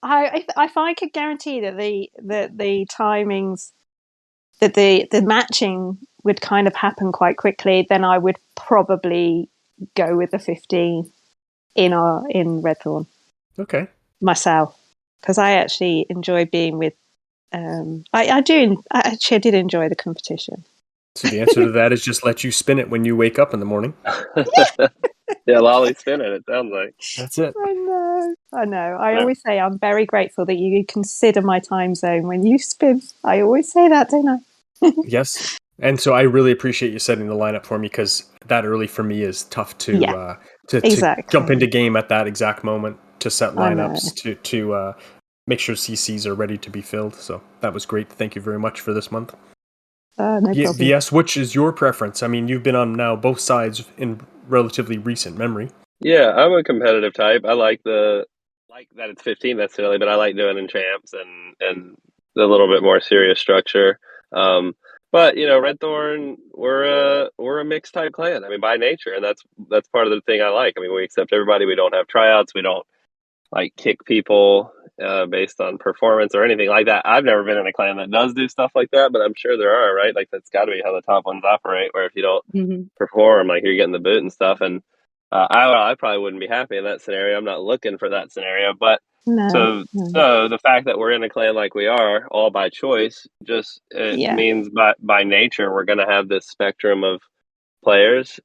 I if I could guarantee that the timings, that the matching would kind of happen quite quickly, then I would probably go with the 15 in Redthorn. Okay. Myself, because I actually enjoy being with. I did enjoy the competition. So the answer to that is just let you spin it when you wake up in the morning. Yeah, Lolly spinning, it sounds like. That's it. I know. I always say I'm very grateful that you consider my time zone when you spin. I always say that, don't I? Yes. And so I really appreciate you setting the lineup for me, because that early for me is tough to jump into game at that exact moment, to set lineups, to make sure CCs are ready to be filled. So that was great. Thank you very much for this month. No problem. VS, which is your preference? I mean, you've been on now both sides in relatively recent memory. Yeah, I'm a competitive type. I like that it's 15 necessarily, but I like doing in champs and the little bit more serious structure. But Redthorn, we're a mixed type clan. I mean, by nature, and that's part of the thing I like. I mean, we accept everybody. We don't have tryouts. We don't kick people based on performance or anything like that. I've never been in a clan that does do stuff like that, but I'm sure there are, right? That's got to be how the top ones operate, where if you don't perform, you're getting the boot and stuff. And I probably wouldn't be happy in that scenario. I'm not looking for that scenario, but so the fact that we're in a clan like we are, all by choice, just means by nature we're going to have this spectrum of players.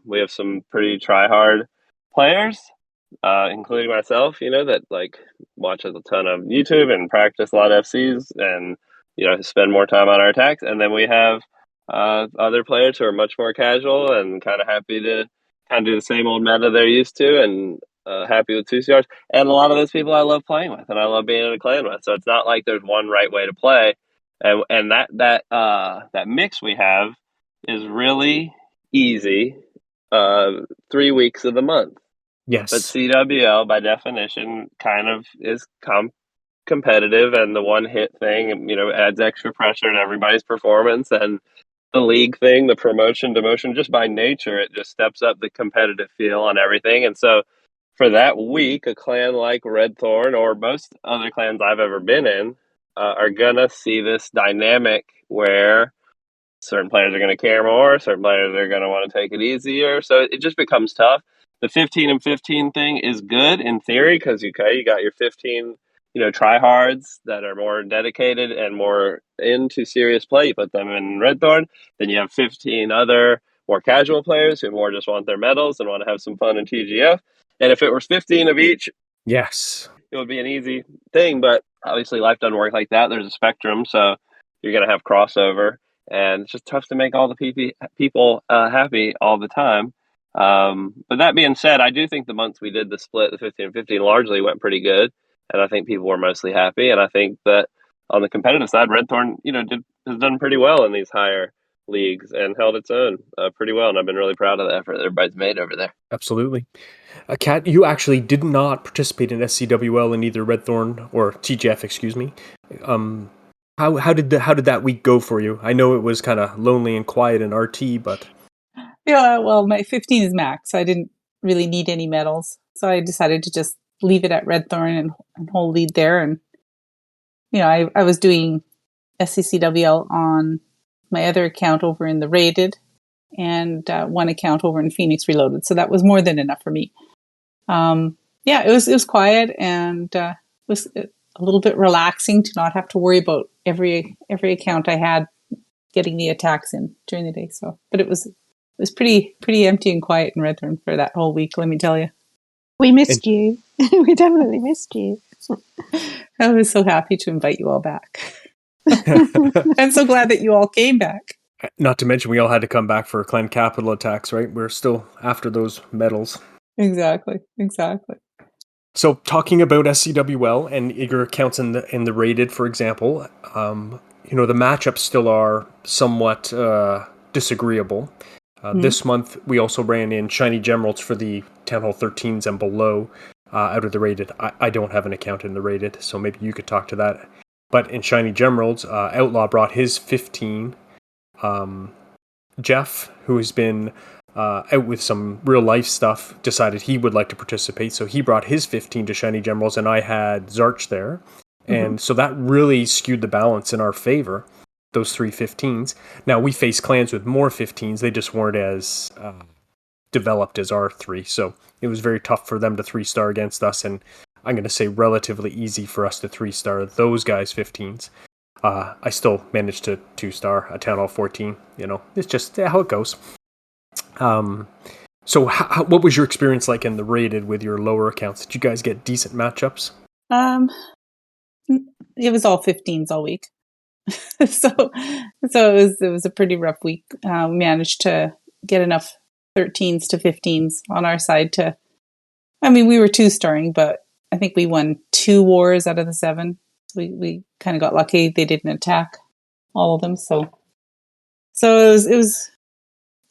We have some pretty try-hard players, including myself, that watches a ton of YouTube and practice a lot of FCs and spend more time on our attacks. And then we have other players who are much more casual and kind of happy to kind of do the same old meta they're used to, and happy with 2CRs. And a lot of those people I love playing with, and I love being in a clan with. So it's not like there's one right way to play. And that mix we have is really easy 3 weeks of the month. Yes. But CWL, by definition, kind of is competitive, and the one hit thing, adds extra pressure to everybody's performance. And the league thing, the promotion, demotion, just by nature, it just steps up the competitive feel on everything. And so for that week, a clan like Redthorn, or most other clans I've ever been in, are going to see this dynamic where certain players are going to care more, certain players are going to want to take it easier. So it just becomes tough. The 15 and 15 thing is good in theory, because you got your 15 tryhards that are more dedicated and more into serious play. You put them in Redthorn. Then you have 15 other more casual players who more just want their medals and want to have some fun in TGF. And if it was 15 of each, yes, it would be an easy thing. But obviously life doesn't work like that. There's a spectrum, so you're going to have crossover. And it's just tough to make all the people happy all the time. But that being said, I do think the months we did the split, the 15 and 15, largely went pretty good. And I think people were mostly happy. And I think that on the competitive side, Redthorn, has done pretty well in these higher leagues and held its own pretty well. And I've been really proud of the effort that everybody's made over there. Absolutely. Kat, you actually did not participate in SCWL in either Redthorn or TGF, excuse me. How did that week go for you? I know it was kind of lonely and quiet in RT, but yeah, well, my 15 is max, so I didn't really need any medals, so I decided to just leave it at Redthorn and hold lead there. And I was doing SCCWL on my other account over in the Rated and one account over in Phoenix Reloaded. So that was more than enough for me. It was quiet and it was a little bit relaxing to not have to worry about every account I had getting the attacks in during the day. So, but it was pretty empty and quiet in Redthorn for that whole week. Let me tell you, we missed you. We definitely missed you. I was so happy to invite you all back. I'm so glad that you all came back. Not to mention, we all had to come back for Clan Capital attacks, right? We're still after those medals. Exactly. So, talking about SCWL and your accounts in the Rated, for example, the matchups still are somewhat disagreeable. This month, we also ran in Shiny Gemeralds for the Town Hall 13s and below out of the Rated. I don't have an account in the Rated, so maybe you could talk to that. But in Shiny Gemeralds, Outlaw brought his 15. Jeff, who has been out with some real life stuff, decided he would like to participate, so he brought his 15 to Shiny Gemeralds, and I had Zarch there. And so that really skewed the balance in our favor, those 3 15s. Now, we faced clans with more 15s. They just weren't as developed as our 3. So it was very tough for them to 3-star against us. And I'm going to say relatively easy for us to 3-star those guys' 15s. I still managed to 2-star a Town Hall 14. It's just how it goes. So what was your experience like in the Rated with your lower accounts? Did you guys get decent matchups? It was all 15s all week. so it was a pretty rough week. We managed to get enough 13s to 15s on our side we were 2-starring, but I think we won 2 wars out of the 7. We kind of got lucky. They didn't attack all of them. So it was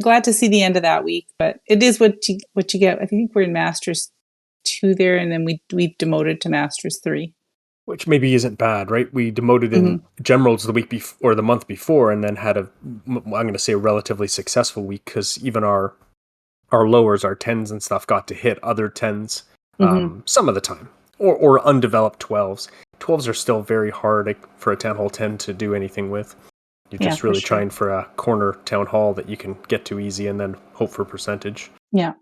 glad to see the end of that week, but it is what you get. I think we're in Masters 2 there, and then we've demoted to Masters 3. Which maybe isn't bad, right? We demoted in Gemeralds the week before, or the month before, and then had I'm going to say a relatively successful week, because even our lowers, our 10s and stuff, got to hit other 10s some of the time, or undeveloped 12s. 12s are still very hard for a Town Hall 10 to do anything with. You're just really trying for a corner Town Hall that you can get to easy and then hope for percentage. Yeah.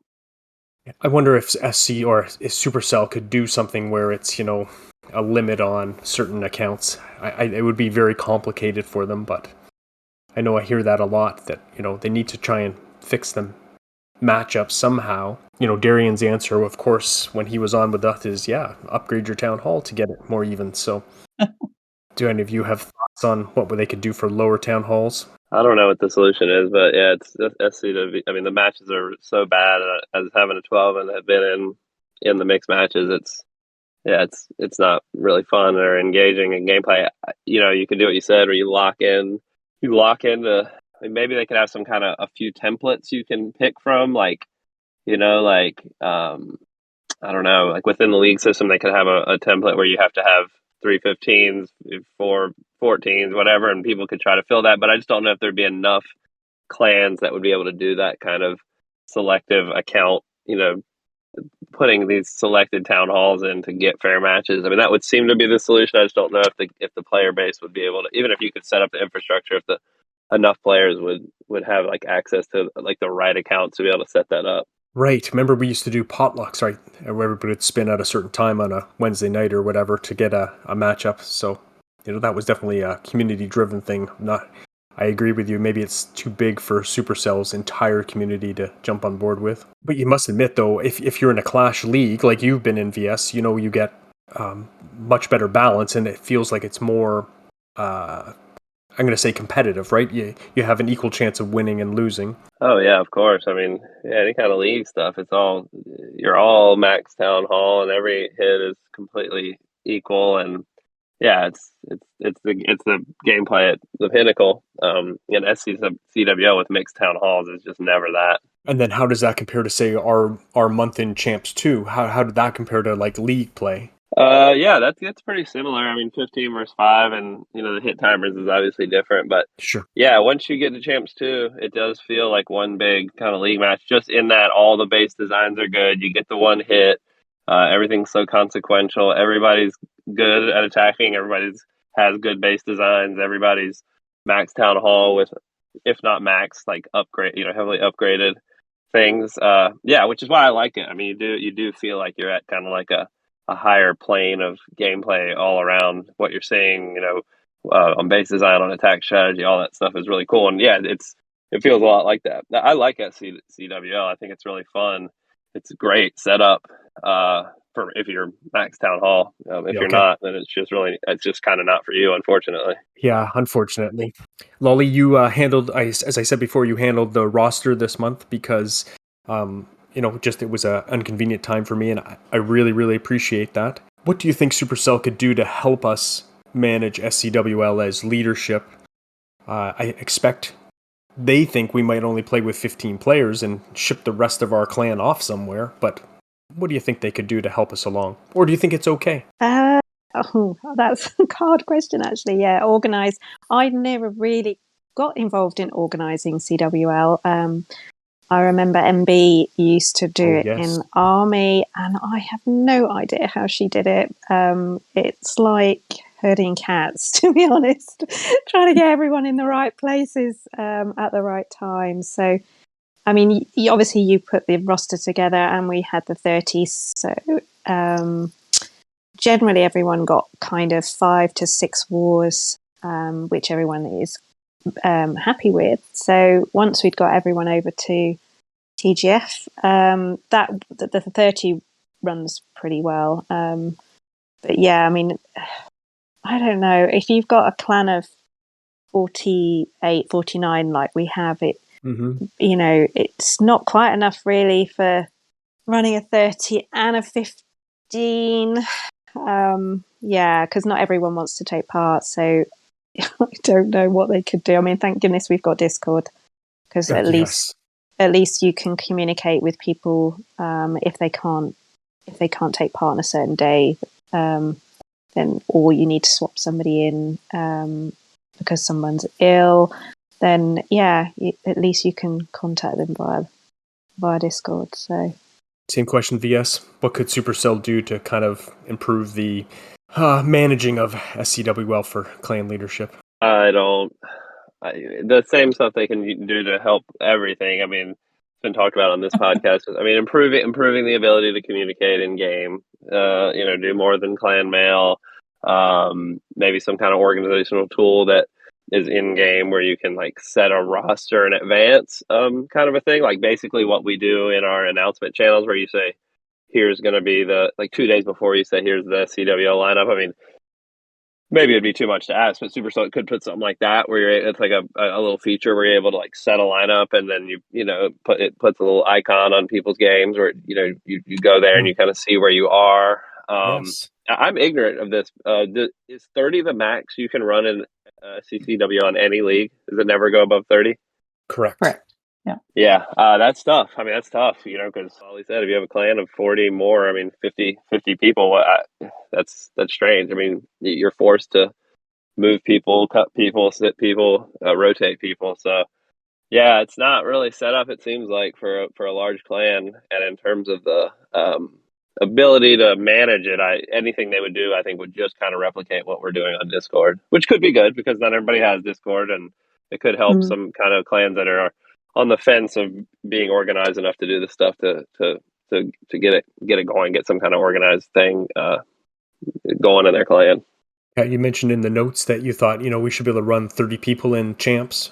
I wonder if SC or if Supercell could do something where it's, a limit on certain accounts. It would be very complicated for them, but I know I hear that a lot, that, they need to try and fix them matchups somehow. Darian's answer, of course, when he was on with us is, upgrade your Town Hall to get it more even. So do any of you have thoughts on what they could do for lower Town Halls? I don't know what the solution is, but it's SCW. I mean, the matches are so bad as having a 12 and have been in the mixed matches. It's not really fun or engaging in gameplay. You can do what you said, where you lock in maybe they could have some kind of a few templates you can pick from, I don't know, like within the league system, they could have a template where you have to have 3 15s, 4 14s, whatever, and people could try to fill that. But I just don't know if there'd be enough clans that would be able to do that kind of selective account, putting these selected Town Halls in to get fair matches. I mean, that would seem to be the solution. I just don't know if the player base would be able to, even if you could set up the infrastructure, if enough players would have access to the right account to be able to set that up. Right. Remember, we used to do potlucks, right? Where everybody would spin at a certain time on a Wednesday night or whatever to get a matchup. So, that was definitely a community-driven thing. I agree with you. Maybe it's too big for Supercell's entire community to jump on board with. But you must admit, though, if you're in a Clash League, like you've been in VS, you get much better balance, and it feels like it's more, I'm going to say competitive, right? You have an equal chance of winning and losing. Oh, yeah, of course. I mean, any kind of league stuff, you're all max Town Hall, and every hit is completely equal, and it's the gameplay at the pinnacle. And SCWL with mixed Town Halls is just never that. And then how does that compare to, say, our month in Champs 2? How did that compare to league play? That's pretty similar. I mean, 15 versus 5, and the hit timers is obviously different, but sure. Yeah, once you get to Champs 2, it does feel like one big kind of league match. Just in that all the base designs are good. You get the one hit. Everything's so consequential. Everybody's good at attacking. Everybody's has good base designs. Everybody's max town hall with, if not max, like upgrade, heavily upgraded things. Yeah, which is why I like it. I mean, you do feel like you're at kind of like a higher plane of gameplay all around. What you're seeing, on base design, on attack strategy, all that stuff is really cool. And yeah, it feels a lot like that. I like CWL. I think it's really fun. It's a great setup for if you're max town hall. If you're not, then it's just kind of not for you, unfortunately. Yeah, unfortunately. Lolly, you handled, as I said before, you handled the roster this month because, it was an inconvenient time for me, and I really, really appreciate that. What do you think Supercell could do to help us manage SCWL as leadership? I expect they think we might only play with 15 players and ship the rest of our clan off somewhere, but what do you think they could do to help us along? Or do you think it's okay? Oh, that's a hard question, actually. Yeah, organise. I never really got involved in organising CWL. I remember MB used to do it in Army, and I have no idea how she did it. It's like herding cats, to be honest, trying to get everyone in the right places at the right time. So, I mean, obviously you put the roster together, and we had the 30. So generally everyone got kind of 5 to 6 wars, which everyone is happy with. So once we'd got everyone over to TGF, the 30 runs pretty well. But yeah, I mean, I don't know, if you've got a clan of 48, 49 like we have, it, it's not quite enough really for running a 30 and a 15. Yeah, because not everyone wants to take part, so I don't know what they could do. I mean, thank goodness we've got Discord, because at least you can communicate with people if they can't take part on a certain day, then, or you need to swap somebody in because someone's ill, then yeah, at least you can contact them via Discord. So same question, VS. What could Supercell do to kind of improve the managing of SCWL for clan leadership? The same stuff they can do to help everything. I mean, it's been talked about on this podcast. I mean, improving the ability to communicate in game. Do more than clan mail. Maybe some kind of organizational tool that is in game where you can like set a roster in advance, kind of a thing. Like basically what we do in our announcement channels, where you say, "Here's going to be 2 days before you say, here's the CWL lineup." I mean, maybe it'd be too much to ask, but Supercell could put something like that where it's like a little feature where you're able to like set a lineup, and then it puts a little icon on people's games, where you go there and you kind of see where you are. Yes. I'm ignorant of this. Is 30 the max you can run in CCW on any league? Does it never go above 30? Correct. Yeah. Yeah, that's tough. I mean, that's tough, because Ollie said if you have a clan of 40 more, I mean, 50 people, that's strange. I mean, you're forced to move people, cut people, sit people, rotate people. So, yeah, it's not really set up, it seems like, for a large clan. And in terms of the ability to manage it, anything they would do, I think, would just kind of replicate what we're doing on Discord, which could be good because not everybody has Discord, and it could help some kind of clans that are on the fence of being organized enough to do the stuff to get it going, get some kind of organized thing going in their clan. Yeah, you mentioned in the notes that you thought we should be able to run 30 people in champs.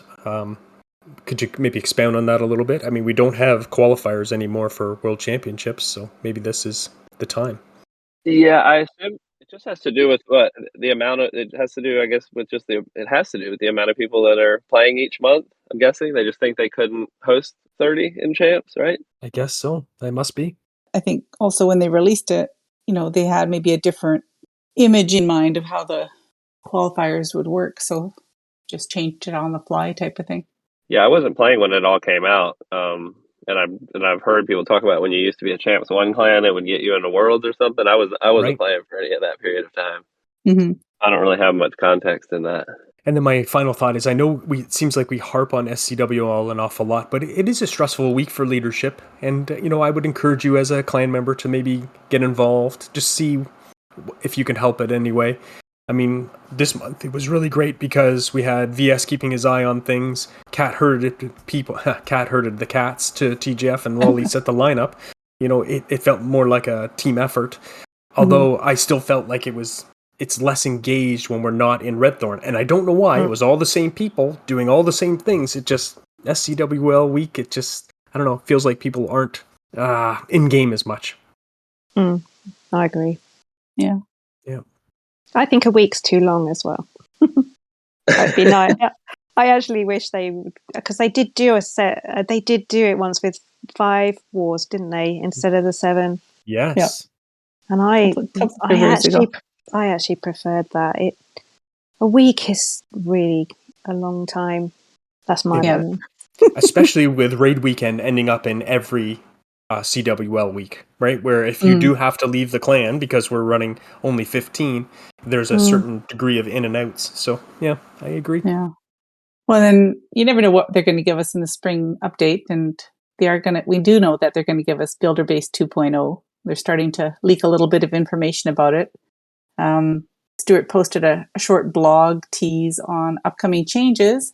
Could you maybe expound on that a little bit? I mean, we don't have qualifiers anymore for world championships, so maybe this is the time. Yeah, I assume it just has to do with what the amount of. It has to do, I guess, with just it has to do with the amount of people that are playing each month. I'm guessing they just think they couldn't host 30 in champs, right? I guess so. That must be. I think also when they released it, they had maybe a different image in mind of how the qualifiers would work, so just changed it on the fly type of thing. Yeah, I wasn't playing when it all came out, and I've heard people talk about when you used to be a champs one clan, it would get you into worlds or something. I wasn't playing for any of that period of time. Mm-hmm. I don't really have much context in that. And then my final thought is, I know it seems like we harp on SCWL an awful lot, but it is a stressful week for leadership. And, I would encourage you as a clan member to maybe get involved, just see if you can help it anyway. I mean, this month it was really great because we had VS keeping his eye on things. Cat herded the cats to TGF, and Lolly set the lineup. It felt more like a team effort. Although I still felt like it's less engaged when we're not in Redthorn, and I don't know why. It was all the same people doing all the same things. It just SCWL week. It just, I don't know. Feels like people aren't in game as much. I agree. Yeah. I think a week's too long as well. That'd be nice. I actually wish they would, because they did do a set. They did do it once with 5 wars, didn't they? Instead of the 7. Yes. Yep. And I actually preferred that. A week is really a long time. That's my opinion. Especially with Raid Weekend ending up in every CWL week, right? Where if you do have to leave the clan because we're running only 15, there's a certain degree of in and outs. So yeah, I agree. Yeah. Well, then you never know what they're going to give us in the spring update, and we do know that they're going to give us Builder Base 2.0. They're starting to leak a little bit of information about it. Stuart posted a short blog tease on upcoming changes,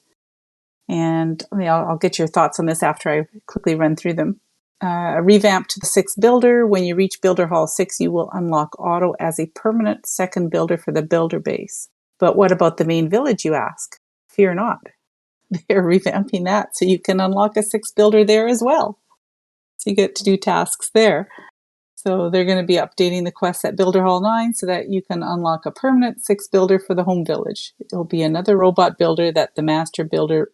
and I'll get your thoughts on this after I quickly run through them. A revamp to the 6th builder. When you reach Builder Hall 6, you will unlock Auto as a permanent second builder for the builder base. But what about the main village, you ask? Fear not. They're revamping that so you can unlock a 6th builder there as well. So you get to do tasks there. So they're going to be updating the quests at Builder Hall 9 so that you can unlock a permanent 6th builder for the home village. It'll be another robot builder that the master builder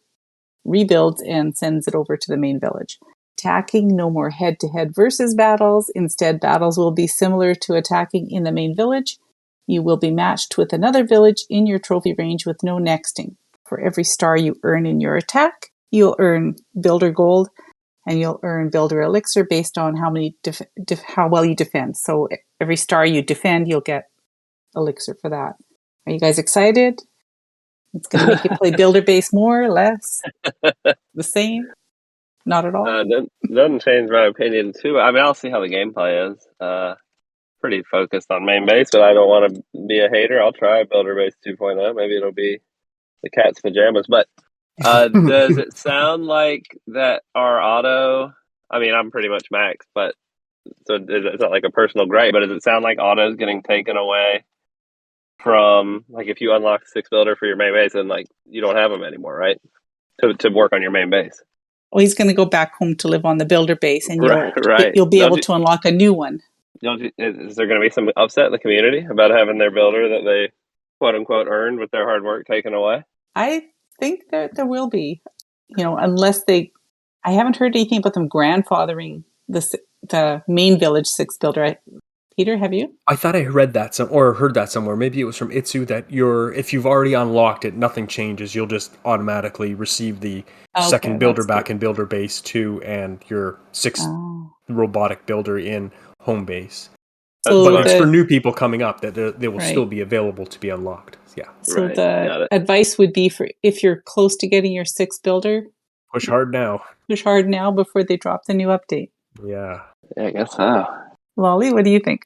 rebuilds and sends it over to the main village. Attacking, no more head-to-head versus battles. Instead, battles will be similar to attacking in the main village. You will be matched with another village in your trophy range with no nexting. For every star you earn in your attack, you'll earn Builder Gold, and you'll earn Builder Elixir based on how well you defend. So every star you defend, you'll get Elixir for that. Are you guys excited? It's going to make you play Builder Base more, less, the same? Not at all? Doesn't change my opinion too. I mean, I'll see how the gameplay is. Pretty focused on main base, but I don't want to be a hater. I'll try Builder Base 2.0. Maybe it'll be the cat's pajamas. But does it sound like that our auto? I mean, I'm pretty much max, but so it's not like a personal gripe. But does it sound like auto is getting taken away from, like, if you unlock 6 builder for your main base, then like you don't have them anymore, right? To work on your main base. Well, he's going to go back home to live on the builder base, and right. you'll be able to unlock a new one. Is there going to be some upset in the community about having their builder that they quote unquote earned with their hard work taken away? I think that there will be, unless I haven't heard anything about them grandfathering the main village 6 builder. Peter, have you? I thought I read that or heard that somewhere. Maybe it was from Itsu that if you've already unlocked it, nothing changes. You'll just automatically receive the second builder back in Builder Base 2 and your 6th robotic builder in home base. But it's for new people coming up that they will still be available to be unlocked. Yeah. So the advice would be for if you're close to getting your 6th builder, push hard now. Push hard now before they drop the new update. Yeah. I guess so. Lolly, what do you think?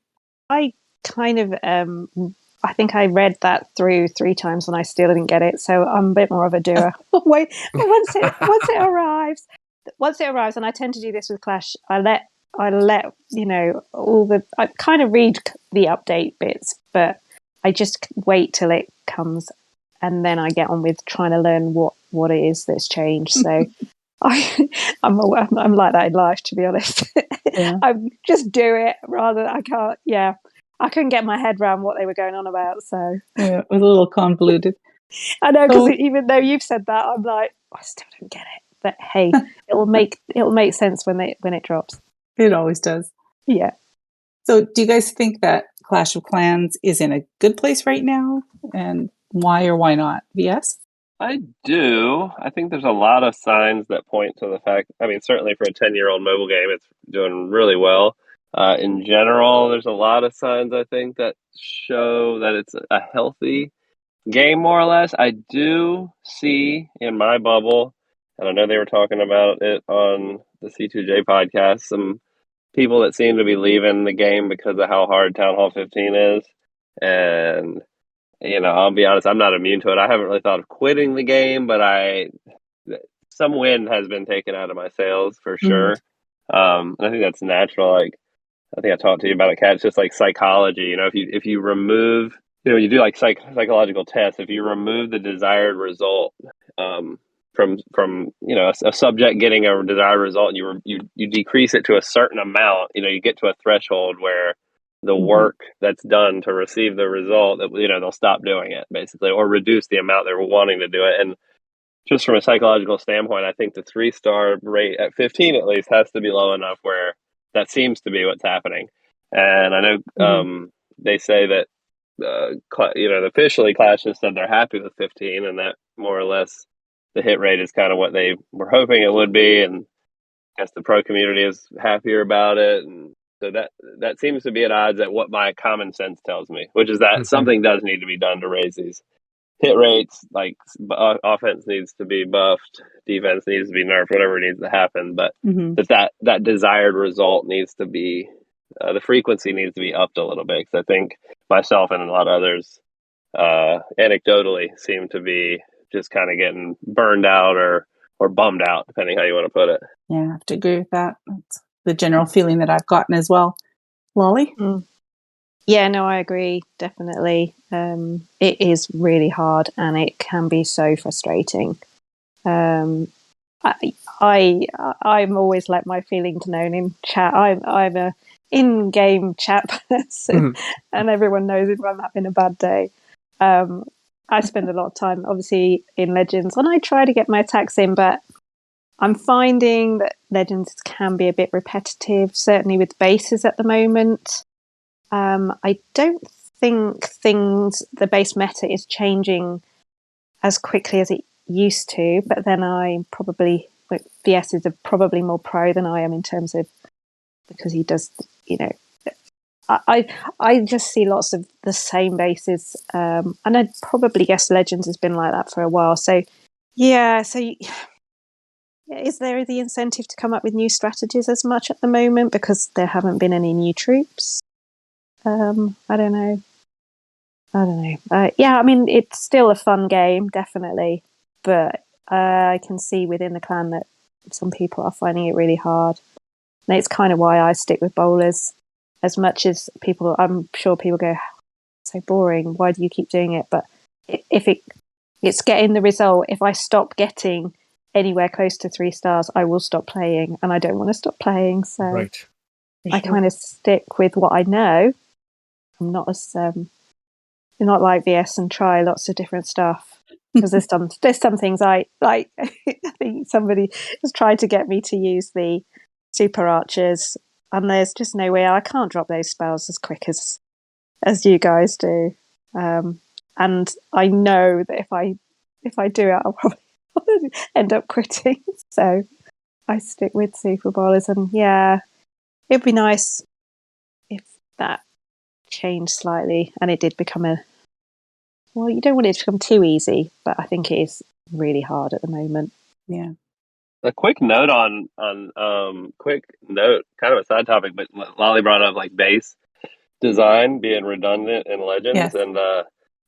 I kind of, I think I read that through 3 times and I still didn't get it. So I'm a bit more of a doer. Wait, once it arrives, and I tend to do this with Clash, I let I kind of read the update bits, but I just wait till it comes and then I get on with trying to learn what it is that's changed. So I'm like that in life, to be honest. Yeah. I just do it rather. I can't. Yeah, I couldn't get my head around what they were going on about. So yeah, it was a little convoluted. I know, because even though you've said that, I'm like, I still don't get it. But hey, it'll make sense when it drops. It always does. Yeah. So, do you guys think that Clash of Clans is in a good place right now, and why or why not? VS? I do. I think there's a lot of signs that point to the fact, I mean, certainly for a 10-year-old mobile game, it's doing really well. In general, there's a lot of signs, I think, that show that it's a healthy game, more or less. I do see in my bubble, and I know they were talking about it on the C2J podcast, some people that seem to be leaving the game because of how hard Town Hall 15 is. And I'll be honest, I'm not immune to it. I haven't really thought of quitting the game, but some wind has been taken out of my sails for sure. And I think that's natural. Like, I think I talked to you about it, Kat. It's just like psychology. If you remove, you do like psychological tests. If you remove the desired result from a subject getting a desired result, and you decrease it to a certain amount, you get to a threshold where the work that's done to receive the result, that they'll stop doing it basically, or reduce the amount they're wanting to do it. And just from a psychological standpoint, I think the 3-star rate at 15 at least has to be low enough where that seems to be what's happening. And I know they say that officially Clash has said they're happy with 15, and that more or less the hit rate is kind of what they were hoping it would be, and I guess the pro community is happier about it. And so that seems to be at odds at what my common sense tells me, which is that something does need to be done to raise these hit rates. Like, offense needs to be buffed, defense needs to be nerfed, whatever needs to happen. But that desired result needs to be, the frequency needs to be upped a little bit. Because I think myself and a lot of others, anecdotally, seem to be just kind of getting burned out or bummed out, depending how you want to put it. Yeah, I have to agree with that. That's the general feeling that I've gotten as well. Lolly? Yeah, no, I agree, definitely. It is really hard, and it can be so frustrating. I'm always let my feelings known in chat. I'm a in-game chat person, and everyone knows if I'm having a bad day. I spend a lot of time, obviously, in Legends, and I try to get my attacks in, but I'm finding that Legends can be a bit repetitive, certainly with bases at the moment. I don't think the base meta is changing as quickly as it used to, but then VS is probably more pro than I am in terms of, because he does, I just see lots of the same bases, and I'd probably guess Legends has been like that for a while. So, yeah, is there the incentive to come up with new strategies as much at the moment because there haven't been any new troops? I don't know. Yeah, I mean, it's still a fun game, definitely, but I can see within the clan that some people are finding it really hard. And it's kind of why I stick with bowlers. As much as I'm sure people go, so boring, why do you keep doing it? But if it's getting the result, if I stop getting anywhere close to 3 stars, I will stop playing, and I don't want to stop playing. So I kind of stick with what I know. I'm not not like VS and try lots of different stuff, because there's some things I like. I think somebody has tried to get me to use the super archers, and there's just no way I can't drop those spells as quick as you guys do. And I know that if I do it, I'll probably end up quitting. So I stick with super bowlers, and yeah, it'd be nice if that changed slightly and it did become you don't want it to become too easy, but I think it is really hard at the moment. Yeah. A quick note kind of a side topic, but Lolly brought up like base design being redundant in Legends, yes. And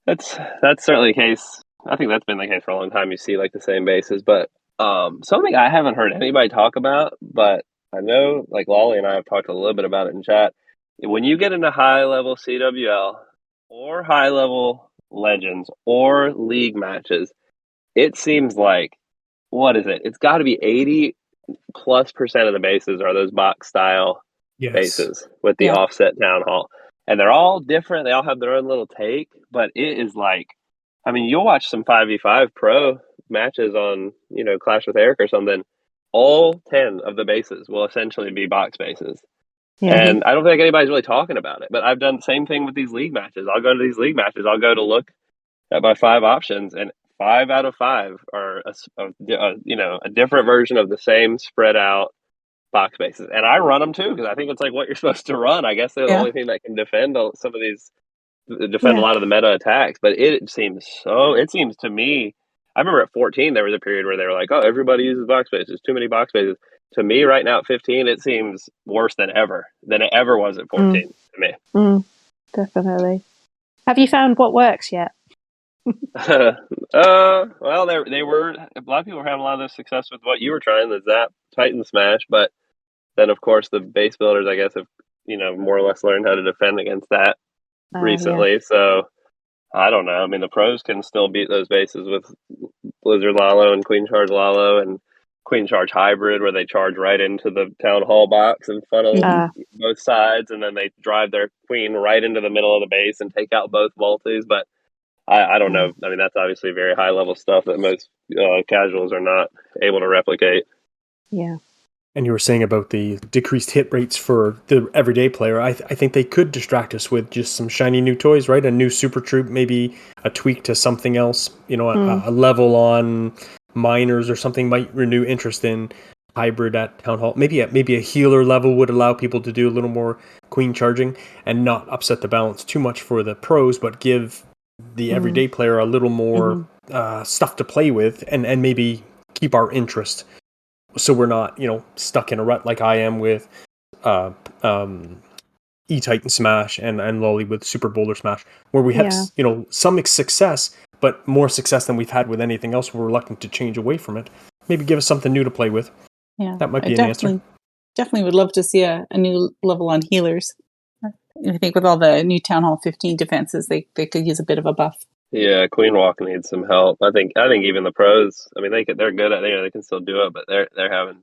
that's certainly the case. I think that's been the case for a long time. You see like the same bases, but something I haven't heard anybody talk about, but I know like Lolly and I have talked a little bit about it in chat. When you get into high level CWL or high level Legends or league matches, it seems like, what is it? It's got to be 80+% of the bases are those box style bases with the offset town hall. And they're all different. They all have their own little take, but it is like, I mean, you'll watch some 5v5 pro matches on, Clash with Eric or something. All 10 of the bases will essentially be box bases. Yeah. And I don't think anybody's really talking about it, but I've done the same thing with these league matches. I'll go to these league matches. I'll go to look at my 5 options, and 5 out of 5 are a different version of the same spread out box bases. And I run them too, because I think it's like what you're supposed to run. I guess they're the only thing that can defend some of these, a lot of the meta attacks. But it seems to me, I remember at 14, there was a period where they were like, oh, everybody uses box bases, too many box bases. To me, right now at 15, it seems worse than it ever was at 14 to me. Definitely. Have you found what works yet? Well, they were a lot of people were having a lot of success with what you were trying, the Zap Titan Smash, but then of course the base builders, I guess, have more or less learned how to defend against that Yeah. recently. So I don't know. I mean, the pros can still beat those bases with Blizzard Lalo and Queen Charge Lalo and Queen Charge Hybrid, where they charge right into the town hall box and funnel Mhm. both sides, and then they drive their queen right into the middle of the base and take out both multis. But I don't know. I mean, that's obviously very high level stuff that most casuals are not able to replicate. Yeah. And you were saying about the decreased hit rates for the everyday player. I think they could distract us with just some shiny new toys, right? A new Super Troop, maybe a tweak to something else. A level on miners or something might renew interest in hybrid at Town Hall. Maybe a healer level would allow people to do a little more queen charging and not upset the balance too much for the pros, but give the everyday player a little more stuff to play with and maybe keep our interest. So we're not, stuck in a rut like I am with E-Titan Smash and Lolly with Super Boulder Smash, where we have, some success, but more success than we've had with anything else. We're reluctant to change away from it. Maybe give us something new to play with. Yeah, that might be an definitely, answer. Definitely would love to see a new level on healers. I think with all the new Town Hall 15 defenses, they could use a bit of a buff. Yeah, Queen Walk needs some help. I think even the pros. I mean, they're good at it. They can still do it, but they're having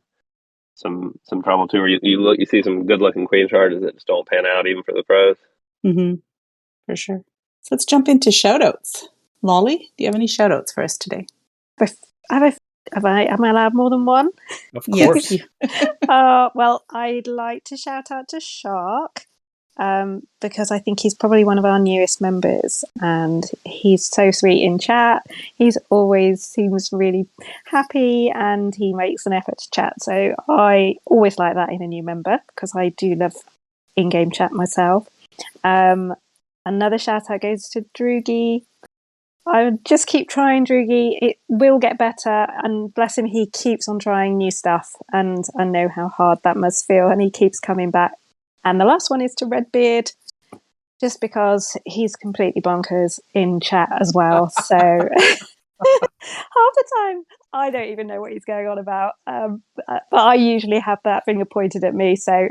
some trouble too. Where you see some good looking Queen charges that just don't pan out even for the pros. Mm-hmm. For sure. So let's jump into shoutouts. Lolly, do you have any shoutouts for us today? Am I allowed more than one? Of course. Yes. Well, I'd like to shout out to Shark because I think he's probably one of our newest members and he's so sweet in chat. He's always seems really happy and he makes an effort to chat. So I always like that in a new member because I do love in-game chat myself. Another shout out goes to Drugi. I would just keep trying, Drugi. It will get better, and bless him, he keeps on trying new stuff, and I know how hard that must feel, and he keeps coming back. And the last one is to Redbeard, just because he's completely bonkers in chat as well. So half the time, I don't even know what he's going on about, but I usually have that finger pointed at me. So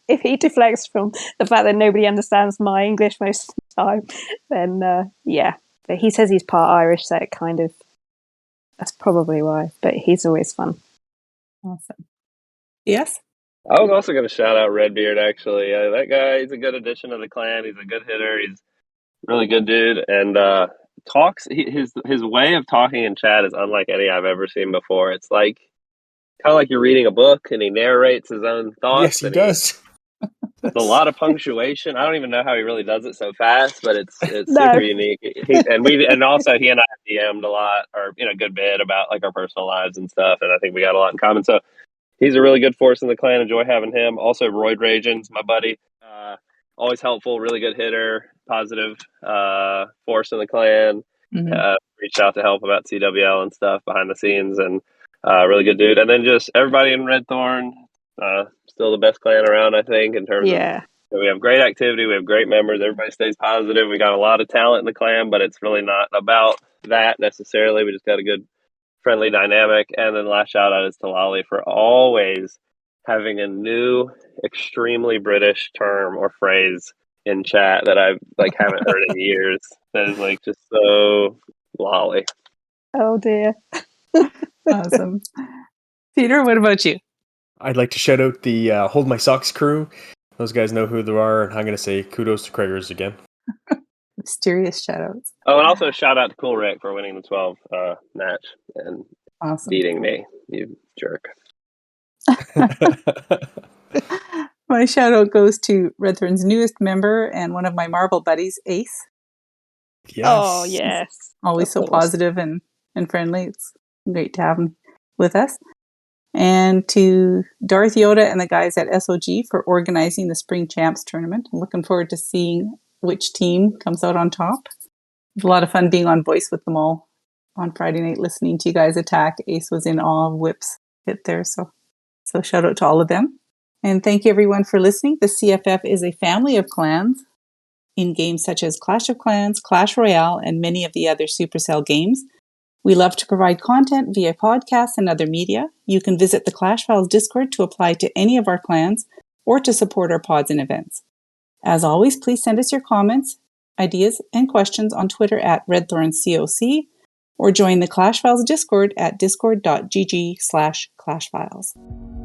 if he deflects from the fact that nobody understands my English most of the time, then yeah. But he says he's part Irish, so it that's probably why. But he's always fun. Awesome. Yes? I was also going to shout out Redbeard, actually. That guy, he's a good addition to the clan. He's a good hitter. He's a really good dude. And his way of talking in chat is unlike any I've ever seen before. It's like kind of like you're reading a book and he narrates his own thoughts. Yes, he does. It's a lot of punctuation. I don't even know how he really does it so fast, but it's super unique. And also he and I have DM'd a lot, or a good bit about like our personal lives and stuff, and I think we got a lot in common. So he's a really good force in the clan. Enjoy having him. Also, Royd Ragens, my buddy, always helpful, really good hitter, positive force in the clan. Mm-hmm. Reached out to help about CWL and stuff behind the scenes, and really good dude. And then just everybody in Redthorn. Still the best clan around, I think, in terms of we have great activity, we have great members, everybody stays positive, we got a lot of talent in the clan, but it's really not about that necessarily. We just got a good friendly dynamic. And then last shout out is to Lolly for always having a new extremely British term or phrase in chat that I haven't heard in years. That is just so Lolly. Oh dear. Awesome. Peter, what about you? I'd like to shout out the Hold My Socks crew. Those guys know who they are, and I'm going to say kudos to Craigers again. Mysterious shoutouts. Oh, and also shout out to Cool Rick for winning the 12 match and beating me, you jerk. My shout out goes to Redthorn's newest member and one of my Marvel buddies, Ace. Yes. Oh, yes. Always so positive and friendly. It's great to have him with us. And to Darth Yoda and the guys at SOG for organizing the Spring Champs tournament. I'm looking forward to seeing which team comes out on top. It was a lot of fun being on voice with them all on Friday night, listening to you guys attack. Ace was in awe of Whip's hit there. So shout out to all of them. And thank you everyone for listening. The CFF is a family of clans. in games such as Clash of Clans, Clash Royale, and many of the other Supercell games. We love to provide content via podcasts and other media. You can visit the Clash Files Discord to apply to any of our clans or to support our pods and events. As always, please send us your comments, ideas, and questions on Twitter at RedthornCoc or join the Clash Files Discord at discord.gg/clashfiles.